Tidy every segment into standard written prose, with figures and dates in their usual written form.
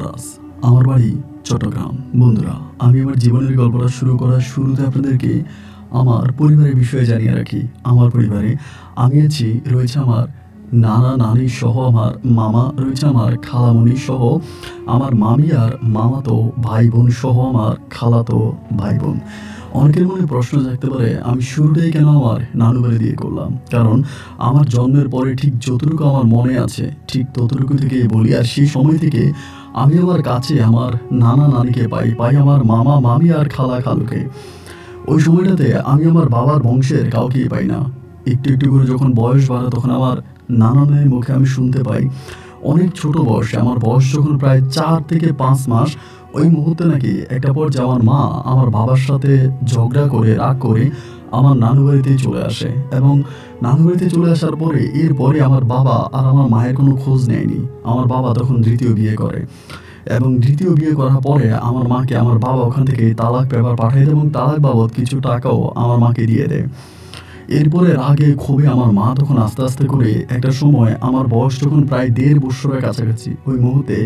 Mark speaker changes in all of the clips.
Speaker 1: ফরাজ, আমার বাড়ি চট্টগ্রাম। বন্ধুরা, আমি আমার জীবনের গল্পটা শুরু করার শুরুতে আপনাদেরকে আমার পরিবারের বিষয়ে জানিয়ে রাখি। আমার পরিবারে আমি আছি, রয়েছে আমার নানা নানি সহ, আমার মামা রয়েছে, আমার খালামণি সহ, আমার মামি আর মামাতো ভাই বোন সহ আমার খালাতো ভাই বোন। অনেকের মনে প্রশ্ন থাকতে পারে আমি শুরুটাই কেন আমার নানু বাড়ি দিয়ে করলাম। কারণ আমার জন্মের পরে ঠিক যতটুকু আমার মনে আছে ঠিক ততটুকু থেকে বলি। আর সেই সময় থেকে আমি আমার কাছে আমার নানা নানিকে পাই আমার মামা মামি আর খালা খালুকে। ওই সময়টাতে আমি আমার বাবার বংশের কাউকেই পাই না। একটু একটু করে যখন বয়স বাড়ে তখন আমার নানা নানির মুখে আমি শুনতে পাই অনেক ছোট বয়সে, আমার বয়স যখন প্রায় 4 থেকে 5 মাস, ওই মুহূর্তে নাকি একটা পর্যায়ে আমার মা আমার বাবার সাথে ঝগড়া করে রাগ করে আমার নানু বাড়িতেই চলে আসে। এবং নানু বাড়িতে চলে আসার পরে এরপরে আমার বাবা আর আমার মায়ের কোনো খোঁজ নেয়নি। আমার বাবা তখন দ্বিতীয় বিয়ে করে এবং দ্বিতীয় বিয়ে করার পরে আমার মাকে আমার বাবা ওখান থেকে তালাক পেপার পাঠিয়ে দেয় এবং তালাক বাবদ কিছু টাকাও আমার মাকে দিয়ে দেয়। এরপরে রাগে ক্ষোভে আমার মা তখন আস্তে আস্তে করে একটা সময় আমার বয়স যখন প্রায় 1.5 বছরের কাছাকাছি, ওই মুহূর্তে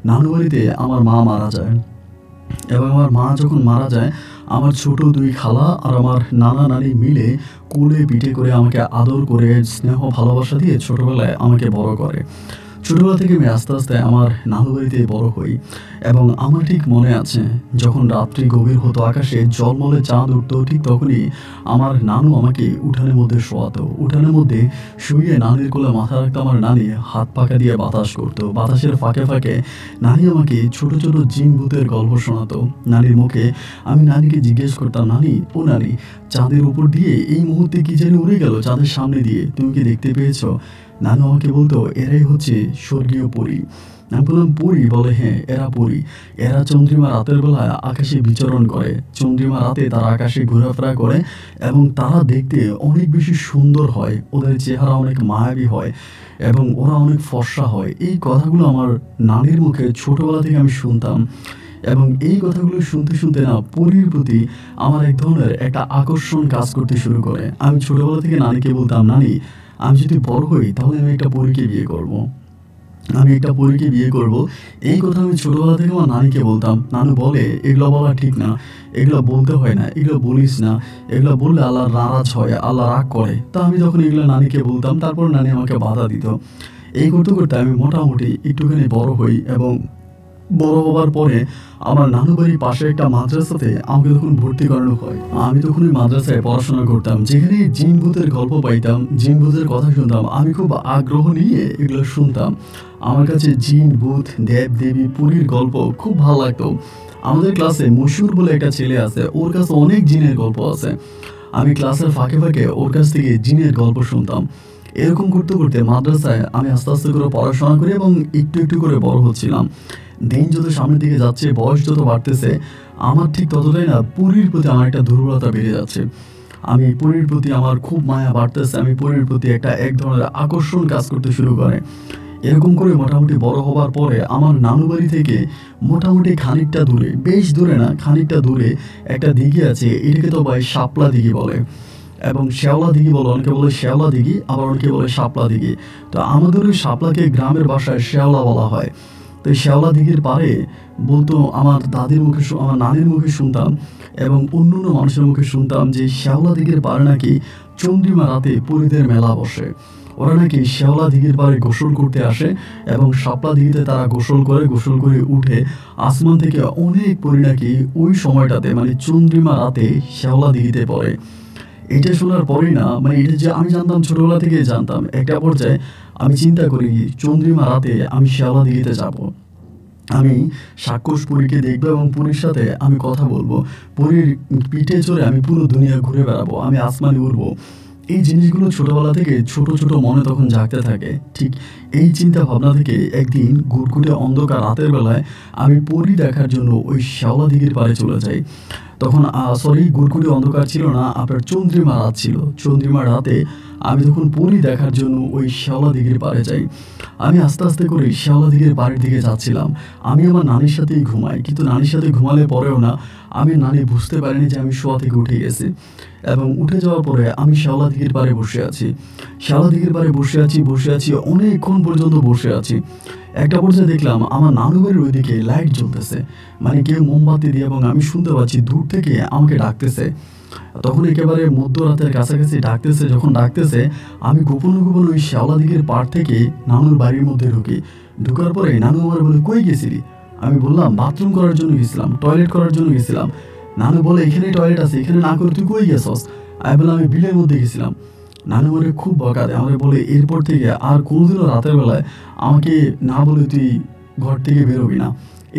Speaker 1: নানু বাড়িতে আমার মা মারা যায়। এবং আমার মা যখন মারা যায়, আমার ছোট 2 খালা আর আমার নানা নানি মিলে কোলে পিঠে করে আমাকে আদর করে স্নেহ ভালোবাসা দিয়ে ছোটবেলায় আমাকে বড় করে। ছোটবেলা থেকে আমি আস্তে আস্তে আমার নানু বাড়িতে বড় হই। এবং আমার ঠিক মনে আছে যখন রাত্রি গভীর হতো, আকাশে ঝলমলে চাঁদ উঠতো, ঠিক তখনই আমার নানু আমাকে উঠানের মধ্যে শোয়াতো। উঠানের মধ্যে শুয়ে নানির কোলে মাথা রাখতো আমার নানি, হাত পাখা দিয়ে বাতাস করতো। বাতাসের ফাঁকে ফাঁকে নানি আমাকে ছোট ছোট জিন ভূতের গল্প শোনাতো নানির মুখে। আমি নানিকে জিজ্ঞেস করতাম, নানি ও নানি, চাঁদের উপর দিয়ে এই মুহূর্তে কি যেন উড়ে গেল চাঁদের সামনে দিয়ে, তুমি কি দেখতে পেয়েছো? নানু আমাকে বলতো এরাই হচ্ছে স্বর্গীয় পরী। আমি বললাম পরী? বলে হ্যাঁ, এরা পরী। এরা চন্দ্রিমা রাতের বেলায় আকাশে বিচরণ করে। চন্দ্রিমা রাতে তারা আকাশে ঘোরাফেরা করে এবং তারা দেখতে অনেক বেশি সুন্দর হয়, ওদের চেহারা অনেক মায়াবী হয় এবং ওরা অনেক ফর্সা হয়। এই কথাগুলো আমার নানির মুখে ছোটবেলা থেকে আমি শুনতাম। এবং এই কথাগুলো শুনতে শুনতে না পরীর প্রতি আমার এক ধরনের একটা আকর্ষণ কাজ করতে শুরু করে। আমি ছোটবেলা থেকে নানিকে বলতাম, নানি আমি যদি বড় হই তাহলে আমি একটা পরীকে বিয়ে করব। আমি একটা পরীকে বিয়ে করব। এই কথা আমি ছোটবেলা থেকে আমার নানিকে বলতাম। নানু বলে এগুলো বলা ঠিক না, এগুলো বলতে হয় না, এগুলো বলিস না, এগুলো বললে আল্লাহ নারাজ হয়, আল্লাহ রাগ করে। তা আমি তখন এগুলো নানিকে বলতাম, তারপর নানি আমাকে বাধা দিত। এই করতে করতে আমি মোটামুটি একটুখানি বড় হই এবং বড় হবার পরে আমার নানু বাড়ির পাশে একটা মাদ্রাসাতে আমাকে তখন ভর্তি করানো হয়। আমি তখন ওই মাদ্রাসায় পড়াশোনা করতাম, যেখানে জিন ভূতের গল্প পাইতাম, জিন ভূতের কথা শুনতাম। আমি খুব আগ্রহ নিয়ে এগুলো শুনতাম। আমার কাছে জিন ভূত দেব দেবী পুরীর গল্প খুব ভালো লাগতো। আমাদের ক্লাসে মশুর বলে একটা ছেলে আছে, ওর কাছে অনেক জিনের গল্প আছে। আমি ক্লাসের ফাঁকে ফাঁকে ওর কাছ থেকে জিনের গল্প শুনতাম। এরকম করতে করতে মাদ্রাসায় আমি আস্তে আস্তে করে পড়াশোনা করি এবং একটু একটু করে বড় হচ্ছিলাম। দিন যত সামনের দিকে যাচ্ছে, বয়স যত বাড়তেছে, আমার ঠিক ততটাই না পুরীর প্রতি আমার একটা দুর্বলতা বেড়ে যাচ্ছে। আমি পুরীর প্রতি আমার খুব মায়া বাড়তেছে। আমি পুরীর প্রতি এক ধরনের আকর্ষণ কাজ করতে শুরু করে। এরকম করে মোটামুটি বড় হবার পরে আমার নানু বাড়ি থেকে মোটামুটি খানিকটা দূরে, বেশ দূরে না, খানিকটা দূরে একটা দিঘি আছে। এটাকে তো ভাই শাপলা দিঘি বলে এবং শ্যাওলা দিঘি বলে, অনেকে বলে শ্যাওলা দিঘি, আবার অনেকে বলে শাপলা দিঘি। তো আমাদের ওই শাপলাকে গ্রামের ভাষায় শ্যাওলা বলা হয়। তো এই শ্যাওলা দিঘির পাড়ে বলতো আমার দাদির মুখে, আমার নানির মুখে শুনতাম এবং অন্য অন্য মানুষের মুখে শুনতাম যে শ্যাওলা দিঘির পাড়ে নাকি চন্দ্রিমা রাতে পরীদের মেলা বসে। ওরা নাকি শ্যাওলা দিঘির পাড়ে গোসল করতে আসে এবং শাপলা দিঘিতে তারা গোসল করে উঠে আসমান থেকে অনেক পরী নাকি ওই সময়টাতে মানে চন্দ্রিমা রাতে শ্যাওলা দিঘিতে পড়ে। এটা শোনার পরেই না, মানে এটা যে আমি জানতাম, ছোটবেলা থেকে জানতাম, একটা পর্যায়ে আমি চিন্তা করি চন্দ্রিমা রাতে আমি শ্যাওলা দিঘিতে যাব, আমি সাক্ষস পরীকে দেখবো এবং পরীর সাথে আমি কথা বলবো, পরীর পিঠে চড়ে আমি পুরো দুনিয়া ঘুরে বেড়াবো, আমি আসমানে উড়বো। এই জিনিসগুলো ছোটবেলা থেকে ছোট ছোট মনে তখন জাগতে থাকে। ঠিক এই চিন্তা ভাবনা থেকে একদিন ঘুটঘুটে অন্ধকার রাতের বেলায় আমি পরী দেখার জন্য ওই শ্যাওলা দিঘির পাড়ে চলে যাই। তখন ঘুটঘুটে অন্ধকার ছিল না, আপনার চন্দ্রিমা রাত ছিল। চন্দ্রিমা রাতে আমি তখন পরি দেখার জন্য ওই শেওলা দিঘির পাড়ে যাই। আমি আস্তে আস্তে করে শেওলা দিঘির পাড়ের দিকে যাচ্ছিলাম। আমি আমার নানির সাথেই ঘুমাই, কিন্তু নানির সাথে ঘুমালে পরেও না আমি নানি বুঝতে পারিনি যে আমি শোয়া থেকে উঠে গেছি। এবং উঠে যাওয়ার পরে আমি শেওলা দিঘির পাড়ে বসে আছি। শেওলা দিঘির পাড়ে বসে আছি অনেকক্ষণ পর্যন্ত বসে আছি। একটা পর্যায়ে দেখলাম আমার নানু বাড়ির ওইদিকে লাইট জ্বলতেছে, মানে কেউ মোমবাতি দিয়ে, এবং আমি শুনতে পাচ্ছি দূর থেকে আমাকে ডাকতেছে। তখন একেবারে মধ্যরাতের কাছাকাছি ডাকতেছে। যখন ডাকতেছে আমি গোপনে গোপনে ওই শেওলা দিঘির পাড় থেকে নানুর বাড়ির মধ্যে ঢুকার পরে নানু আমার বলে, কই গেছিলি? আমি বললাম, বাথরুম করার জন্য গেছিলাম, টয়লেট করার জন্য গেছিলাম। নানু বলে, এখানে টয়লেট আছে, এখানে না করে তুই কই গেছস? আমি বললাম, আমি বিলের মধ্যে গেছিলাম। নানু আমারে খুব বকা দেয়, আমারে বলে, এরপর থেকে আর কোনোদিনও রাতের বেলায় আমাকে না বলে তুই ঘর থেকে বেরোবি না,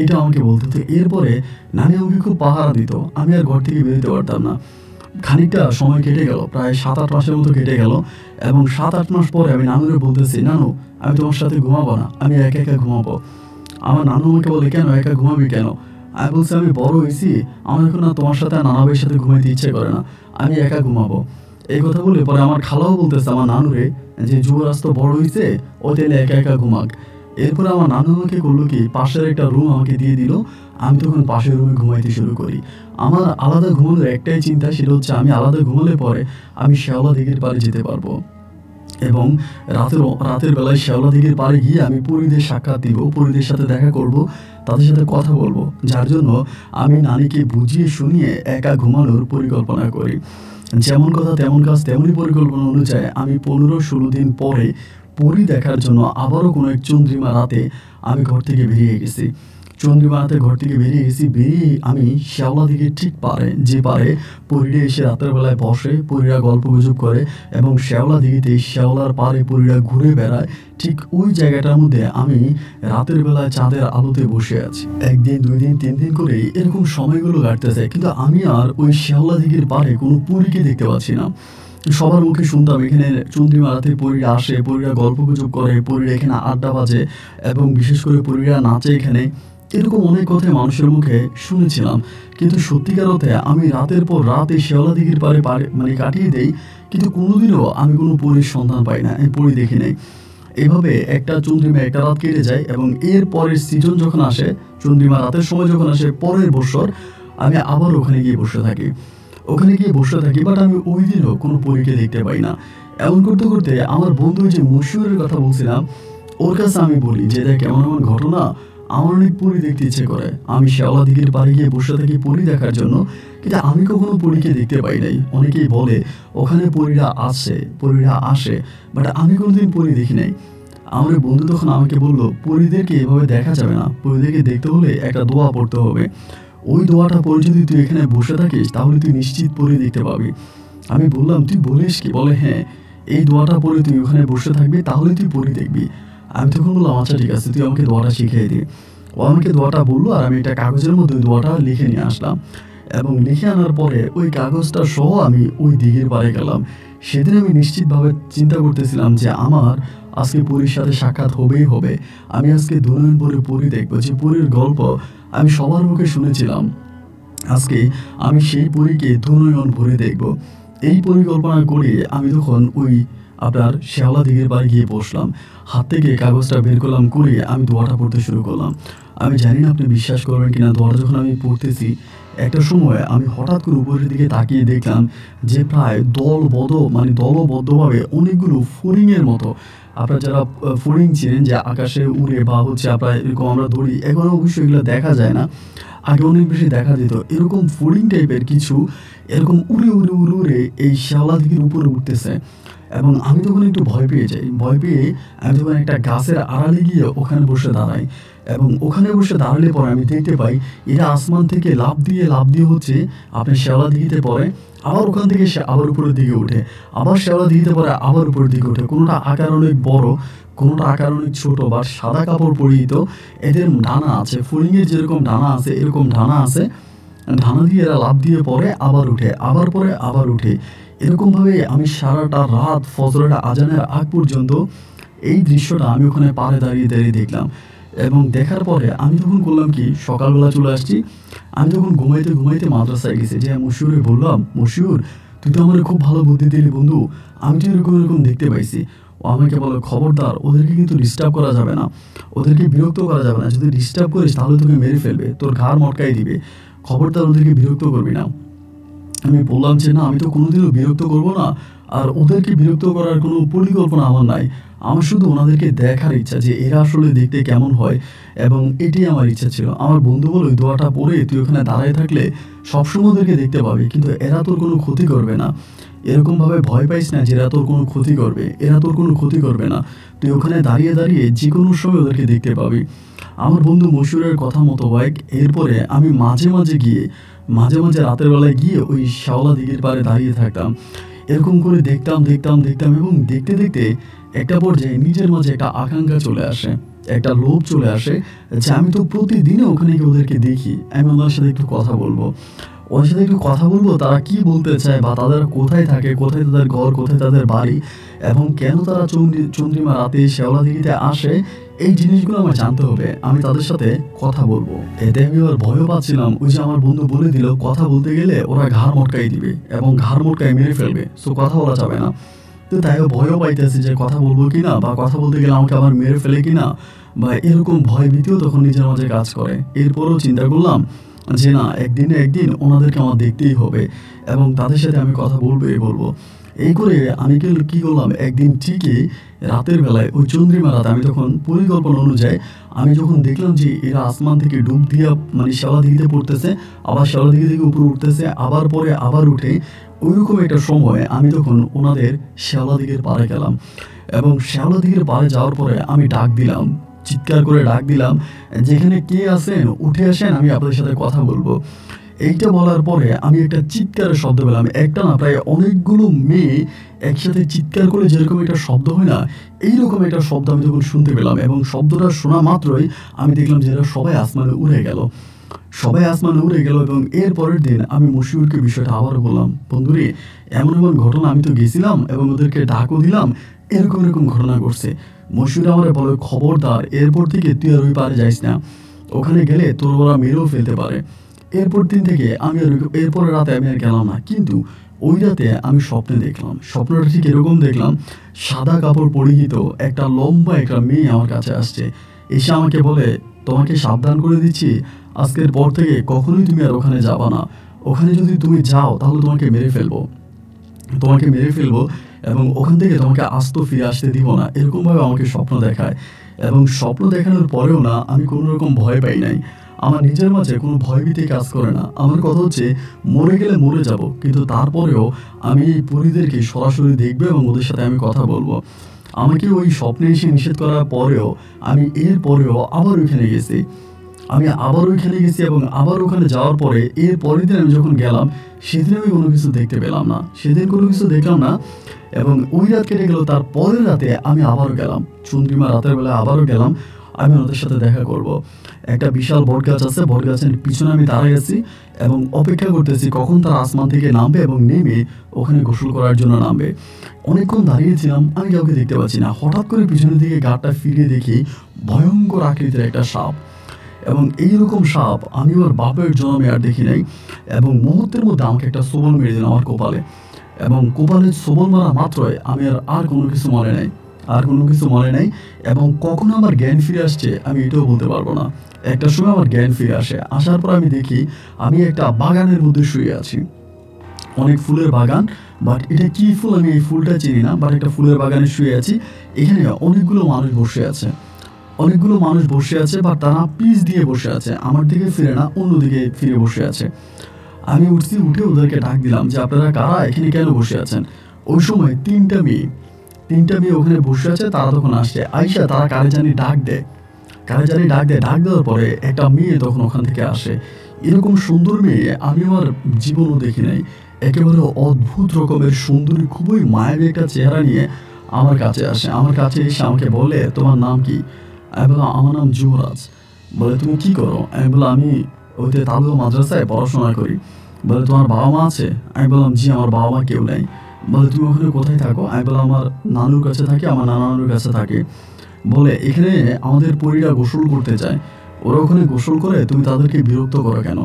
Speaker 1: এটা আমাকে বলতো। তো এরপরে নানি আমাকে খুব পাহারা দিত, আমি আর ঘর থেকে বেরোতে পারতাম না। খানিকটা সময় কেটে গেল, প্রায় 7-8 মাসের মতো কেটে গেল। এবং 7-8 মাস পরে আমি নানুরে বলতেছি, নানু আমি তোমার সাথে ঘুমাবো না, আমি একা একা ঘুমাবো। আমার নানু আমাকে বলে, কেন একা ঘুমাবি কেন? আমি বলছি, আমি বড় হয়েছি, আমার এখন না তোমার সাথে নানা ভাইয়ের সাথে ঘুমাইতে ইচ্ছে করে না, আমি একা ঘুমাবো। এই কথা বলে পরে আমার খালাও বলতেছে আমার নানুরে যে, যুবরাজ তো বড় হয়েছে, ও তাহলে একা একা ঘুমাক। এরপরে আমার নানু আমাকে করলো কি, পাশের একটা রুম আমাকে দিয়ে দিল। আমি তখন পাশের রুমে ঘুমাইতে শুরু করি। আমার আলাদা ঘুমানোর একটাই চিন্তা, সেটা হচ্ছে আমি আলাদা ঘুমালে পরে আমি শেওলা দিঘির পাড়ে যেতে পারবো, এবং রাতের বেলায় শেওলা দিঘির পাড়ে গিয়ে আমি পরিদের সাক্ষাৎ দিব, পরিদের সাথে দেখা করব, তাদের সাথে কথা বলবো। যার জন্য আমি নানিকে বুঝিয়ে শুনিয়ে একা ঘুমানোর পরিকল্পনা করি। যেমন কথা তেমন কাজ, তেমনই পরিকল্পনা অনুযায়ী আমি 15-16 দিন পরে পরি দেখার জন্য আবারও কোনো এক চন্দ্রিমা রাতে আমি ঘর থেকে বেরিয়ে গেছি। চন্দ্রিমা রাতে ঘর থেকে বেরিয়ে আমি শেওলা দিঘির ঠিক যে পারে পরীরা এসে রাতের বেলায় বসে, পরীরা গল্প গুজব করে, এবং শেওলা দিঘিতে শেওলার পাড়ে পরীরা ঘুরে বেড়ায়, ঠিক ওই জায়গাটার মধ্যে আমি রাতের বেলায় চাঁদের আলোতে বসে আছি। 1 দিন 2 দিন 3 দিন করে এরকম সময়গুলো কাটতেছে, কিন্তু আমি আর ওই শেওলা দিঘির পাড়ে কোনো পরীকে দেখতে পাচ্ছি না। সবার মুখে শুনতাম এখানে চন্দ্রিমা রাতে পরীরা আসে, পরীরা গল্প গুজব করে, পরীরা এখানে আড্ডা বাজে, এবং বিশেষ করে পরীরা নাচে এখানে। এরকম অনেক কথাই মানুষের মুখে শুনেছিলাম, কিন্তু সত্যিকার অর্থে আমি রাতের পর রাত এই শেওলা দিঘির পাড়ে মানে কাটিয়ে দেই, কিন্তু কোনোদিনও আমি কোনো পরীর সন্ধান পাই না, এই পরী দেখি নাই। এভাবে একটা চন্দ্রিমা একটা রাত কেটে যায়, এবং এর পরের সিজন যখন আসে, চন্দ্রিমা রাতের সময় যখন আসে পরের বছর, আমি আবার ওখানে গিয়ে বসে থাকি। বাট আমি ওই দিনও কোনো পরীকে দেখতে পাই না। এমন করতে করতে আমার বন্ধু যে মশিউরের কথা বলছিলাম, ওর কাছে আমি বলি যে, দেখ এমন এমন ঘটনা, আমার অনেক পরী দেখতে ইচ্ছে করে। আমি শেওলা দিঘির পাড়ে গিয়ে বসে থাকি পরী দেখার জন্য, কিন্তু আমি কখনো পরীকে দেখতে পাই নাই। অনেকেই বলে ওখানে পরীরা আসে, বাট আমি কোনোদিন পরী দেখি নাই। আমার বন্ধু তখন আমাকে বলল, পরীদেরকে এভাবে দেখা যাবে না, পরীদেরকে দেখতে হলে একটা দোয়া পড়তে হবে। ওই দোয়াটা পড়ে যদি তুই এখানে বসে থাকিস, তাহলে তুই নিশ্চিত পরী দেখতে পাবি। আমি বললাম, তুই বলিস কি? বলে, হ্যাঁ, এই দোয়াটা পড়ে তুই ওখানে বসে থাকবি, তাহলে তুই পরী দেখবি। আমি তখন বললাম, আচ্ছা ঠিক আছে, তুই আমাকে দোয়াটা শিখিয়ে দে। ও আমাকে দোয়াটা বললো, আর আমি একটা কাগজের মধ্যে ওই দোয়াটা লিখে নিয়ে আসলাম, এবং লিখে আনার পরে ওই কাগজটা সহ আমি ওই দিঘির পাড়ে গেলাম। সেদিন আমি নিশ্চিতভাবে চিন্তা করতেছিলাম যে আমার আজকে পরীর সাথে সাক্ষাৎ হবেই হবে। আমি আজকে 2 নয়ন পরে পরী দেখবো, যে পরীর গল্প আমি সবার মুখে শুনেছিলাম, আজকে আমি সেই পরীকে 2 নয়ন ভরে দেখব। এই পরিকল্পনা করে আমি তখন ওই আপনার শেওলা দিঘির পাড়ে গিয়ে বসলাম। হাত থেকে কাগজটা বের করলাম, করে আমি দোয়াটা পড়তে শুরু করলাম। আমি জানি না আপনি বিশ্বাস করবেন কিনা, দোয়াটা যখন আমি পড়তেছি, একটা সময় আমি হঠাৎ করে উপরের দিকে তাকিয়ে দেখলাম যে প্রায় দলবদ্ধভাবে অনেকগুলো ফড়িংয়ের মতো, আপনারা যারা ফড়িং চিনেন যে আকাশে উড়ে, বা হচ্ছে আপনার এরকম আমরা ধরি, এখন অবশ্যই এগুলো দেখা যায় না, আগে অনেক বেশি দেখা যেত। এরকম ফড়িং টাইপের কিছু এরকম উড়ে এই শেওলা দিঘির উপরে উঠতেছে, এবং আমি তখন একটু ভয় পেয়ে যাই। ভয় পেয়ে আমি তখন একটা গাছের আড়ালে গিয়ে ওখানে বসে দাঁড়াই, এবং ওখানে বসে দাঁড়ালে পরে আমি দেখতে পাই এরা আসমান থেকে লাফ দিয়ে হচ্ছে আপনার শেওলা দিঘিতে পড়ে, আবার ওখান থেকে সে আবার উপরের দিকে ওঠে, আবার শেওলা দিঘিতে পড়ে, আবার উপরের দিকে ওঠে। কোনোটা আকার অনেক বড়, কোনোটা আকার অনেক ছোট, বা সাদা কাপড় পরিহিত। এদের ডানা আছে, ফড়িংয়ের যেরকম ডানা আছে এরকম ডানা আছে। ডানা দিয়ে এরা লাফ দিয়ে পড়ে, আবার উঠে, আবার পরে আবার উঠে। এরকমভাবে আমি সারাটা রাত ফজরের আজানের আগ পর্যন্ত এই দৃশ্যটা আমি ওখানে পাড়ে দাঁড়িয়ে দেখলাম। এবং দেখার পরে আমি তখন করলাম কি, সকালবেলা চলে আসছি। আমি তখন ঘুমাইতে মাদ্রাসায় গেছি, যে মশিউরে বললাম, মশিউর তুই তো আমার খুব ভালো বুদ্ধি দিলি বন্ধু, আমি তো এরকম এরকম দেখতে পাইছি। ও আমাকে বলে, খবরদার, ওদেরকে কিন্তু ডিস্টার্ব করা যাবে না, ওদেরকে বিরক্ত করা যাবে না, যদি ডিস্টার্ব করিস তাহলে তোকে মেরে ফেলবে, তোর ঘাড় মটকাই দিবে, খবরদার ওদেরকে বিরক্ত করবি না। আমি বললাম যে না, আমি তো কোনোদিনও বিরক্ত করব না, আর ওদেরকে বিরক্ত করার কোনো পরিকল্পনা আমার নাই। আমার শুধু ওনাদেরকে দেখার ইচ্ছা যে এরা আসলে দেখতে কেমন হয়, এবং এটাই আমার ইচ্ছা ছিল। আমার বন্ধু বলে, ওই দোয়াটা পড়ে তুই ওখানে দাঁড়ায় থাকলে সবসময় ওদেরকে দেখতে পাবি, কিন্তু এরা তোর কোনো ক্ষতি করবে না। এরকমভাবে ভয় পাইস না যে এরা তোর কোনো ক্ষতি করবে, এরা তোর কোনো ক্ষতি করবে না। তুই ওখানে দাঁড়িয়ে দাঁড়িয়ে যে কোনো সময় ওদেরকে দেখতে পাবি। আমার বন্ধু মশিউরের কথা মতো বাইক, এরপরে আমি মাঝে মাঝে গিয়ে, মাঝে মাঝে রাতের বেলায় গিয়ে ওই শ্যাওলা দিঘির পাড়ে দাঁড়িয়ে থাকতাম। এরকম করে দেখতাম দেখতাম দেখতাম, এবং দেখতে দেখতে একটা পর্যায়ে নিজের মাঝে একটা আকাঙ্ক্ষা চলে আসে, একটা লোভ চলে আসে যে আমি তো প্রতিদিনে ওখানে গিয়ে ওদেরকে দেখি, আমি ওদের সাথে একটু কথা বলবো, ওদের সাথে একটু কথা বলবো, তারা কি বলতে চায়, বা তাদের কোথায় থাকে, কোথায় তাদের ঘর, কোথায় তাদের বাড়ি, এবং কেন তারা চন্দ্রিমা রাতে শ্যাওলা দিঘিতে আসে, এই জিনিসগুলো আমার জানতে হবে, আমি তাদের সাথে কথা বলবো। এতে আমি আবার ভয়ও পাচ্ছিলাম, ওই যে আমার বন্ধু বলে দিল কথা বলতে গেলে ওরা ঘাড় মটকাই দিবে এবং ঘাড় মটকাই মেরে ফেলবে, সো কথা বলা যাবে না। তো তাইও ভয়ও পাইতেছি যে কথা বলবো কিনা, বা কথা বলতে গেলে আমাকে আবার মেরে ফেলে কিনা, বা এরকম ভয় ভীতিও তখন নিজের মাঝে কাজ করে। এরপরও চিন্তা করলাম যে না, একদিন না একদিন ওনাদেরকে আমার দেখতেই হবে, এবং তাদের সাথে আমি কথা বলবোই বলবো। এই করে আমি কি করলাম, একদিন ঠিকই রাতের বেলায় ওই চন্দ্রিমা রাতে, আমি তখন পরিকল্পনা অনুযায়ী আমি যখন দেখলাম যে এরা আসমান থেকে ডুব দিয়া মানে শ্যাওলা দিঘিতে পড়তেছে, আবার শ্যাওলা দিঘি থেকে উপরে উঠতেছে, আবার পরে আবার উঠে, ওইরকম একটা সময় আমি তখন ওনাদের শ্যাওলা দিঘির পাড়ে গেলাম, এবং শ্যাওলা দিঘির পাড়ে যাওয়ার পরে আমি ডাক দিলাম, চিৎকার করে ডাক দিলাম, যেখানে কে আছেন উঠে আসেন, আমি আপনাদের সাথে কথা বলবো। এইটা বলার পরে আমি একটা চিৎকারের শব্দ পেলাম, একটা না প্রায় অনেকগুলো মেয়ে একসাথে চিৎকার করে যেরকম একটা শব্দ হয় না, এইরকম একটা শব্দ আমি তখন শুনতে পেলাম, এবং শব্দটা শোনা মাত্রই আমি দেখলাম যে এরা সবাই আসমানে উড়ে গেল, সবাই আসমানে উড়ে গেল। এবং এর পরের দিন আমি মশিউরকে বিষয়টা আবারও বললাম, বন্ধুরে, এমন এমন ঘটনা, আমি তো গেছিলাম এবং ওদেরকে ডাকও দিলাম, এরকম এরকম ঘটনা ঘটছে। মশিউর আমার বলে, খবরদার, এরপর থেকে তুই আর ওই পারে যাইস না, ওখানে গেলে তোর ওরা মেরেও ফেলতে পারে। এরপর দিন থেকে আমি আর এরপরে রাতে আমি আর গেলাম না, কিন্তু ওই রাতে আমি স্বপ্নে দেখলাম, স্বপ্নটা ঠিক এরকম দেখলাম, সাদা কাপড় পরিহিত একটা লম্বা একটা মেয়ে আমার কাছে আসছে, এসে আমাকে বলে, তোমাকে সাবধান করে দিচ্ছি, আজকের পর থেকে কখনোই তুমি আর ওখানে যাবা না, ওখানে যদি তুমি যাও তাহলে তোমাকে মেরে ফেলবো, তোমাকে মেরে ফেলবো, এবং ওখান থেকে তোমাকে আস্ত ফিরে আসতে দিব না, এরকমভাবে আমাকে স্বপ্ন দেখায়। এবং স্বপ্ন দেখানোর পরেও না আমি কোনো রকম ভয় পাই নাই, আমার নিজের মাঝে কোনো ভয়ভীতি কাজ করে না। আমার কথা হচ্ছে, মরে গেলে মরে যাব, কিন্তু তারপরেও আমি এই পরীদেরকে সরাসরি দেখবো এবং ওদের সাথে আমি কথা বলবো। আমাকে ওই স্বপ্নে এসে নিষেধ করার পরেও আমি এর পরেও আবার ওইখানে গেছি, আমি আবার ওইখানে গেছি, এবং আবার ওখানে যাওয়ার পরে এর পরের দিন আমি যখন গেলাম, সেদিন আমি কোনো কিছু দেখতে পেলাম না, সেদিন কোনো কিছু দেখলাম না। এবং ওই রাত কেটে গেল, তার পরের রাতে আমি আবারও গেলাম, চন্দ্রিমা রাতের বেলায় আবারও গেলাম, আমি ওদের সাথে দেখা করব। একটা বিশাল বটগাছ আছে, বটগাছের পিছনে আমি দাঁড়াই আছি এবং অপেক্ষা করতেছি কখন তারা আসমান থেকে নামবে এবং নেমে ওখানে গোসল করার জন্য নামবে। অনেকক্ষণ দাঁড়িয়েছিলাম, আমি কাউকে দেখতে পাচ্ছি না। হঠাৎ করে পিছনের দিকে গাড়টা ফিরিয়ে দেখি ভয়ঙ্কর আকৃতির একটা সাপ, এবং এইরকম সাপ আমি আমার বাপের জন্মে আর দেখি নাই। এবং মুহূর্তের মধ্যে আমাকে একটা সবল মেরে দিল আমার কপালে, এবং কপালে সবল মারা মাত্রই আমি আর কোনো কিছু মনে নাই, আর কোনো কিছু মনে নাই। এবং কখন আমার জ্ঞান ফিরে আসছে আমি এটাও বলতে পারবো না। একটা সময় আমার জ্ঞান ফিরে আসে, আসার পর আমি দেখি আমি একটা বাগানের মধ্যে শুয়ে আছি, অনেক ফুলের বাগান, বাট এটা কি ফুল আমি এই ফুলটা চিনি না, বাট একটা ফুলের বাগানে শুয়ে আছি। এখানে অনেকগুলো মানুষ বসে আছে, অনেকগুলো মানুষ বসে আছে, বা তারা পিস দিয়ে বসে আছে, আমার দিকে ফিরে না, অন্যদিকে ফিরে বসে আছে। আমি উঠছি, উঠে ওদেরকে ডাক দিলাম যে আপনারা কারা, এখানে কেন বসে আছেন। ওই সময় তিনটা মেয়ে ওখানে বসে আছে, তারা তখন আসছে, আইসা তারা কারে জানি ডাক দেয়, ডাক দেওয়ার পরে একটা মেয়ে তখন ওখান থেকে আসে। এরকম সুন্দর মেয়ে আমি আমার জীবনও দেখি নাই, একেবারে অদ্ভুত রকমের সুন্দরী, খুবই মায়াবী একটা চেহারা নিয়ে আমার কাছে আসে। আমার কাছে এসে আমাকে বলে, তোমার নাম কি? আমি বললাম, আমার নাম যুবরাজ। বলে, তুমি কি করো? আমি বললাম, আমি ওইতে তালুয়া মাদ্রাসায় পড়াশোনা করি। বলে, তোমার বাবা মা আছে? আমি বললাম, জি, আমার বাবা মা কেউ নেই। বলে, তুমি ওখানে কোথায় থাকো? আমি বললাম, আমার নানুর কাছে থাকি, আমার নানুর কাছে থাকে। বলে, এখানে আমাদের পরীরা গোসল করতে চায়, ওরা ওখানে গোসল করে, তুমি তাদেরকে বিরক্ত করো কেন?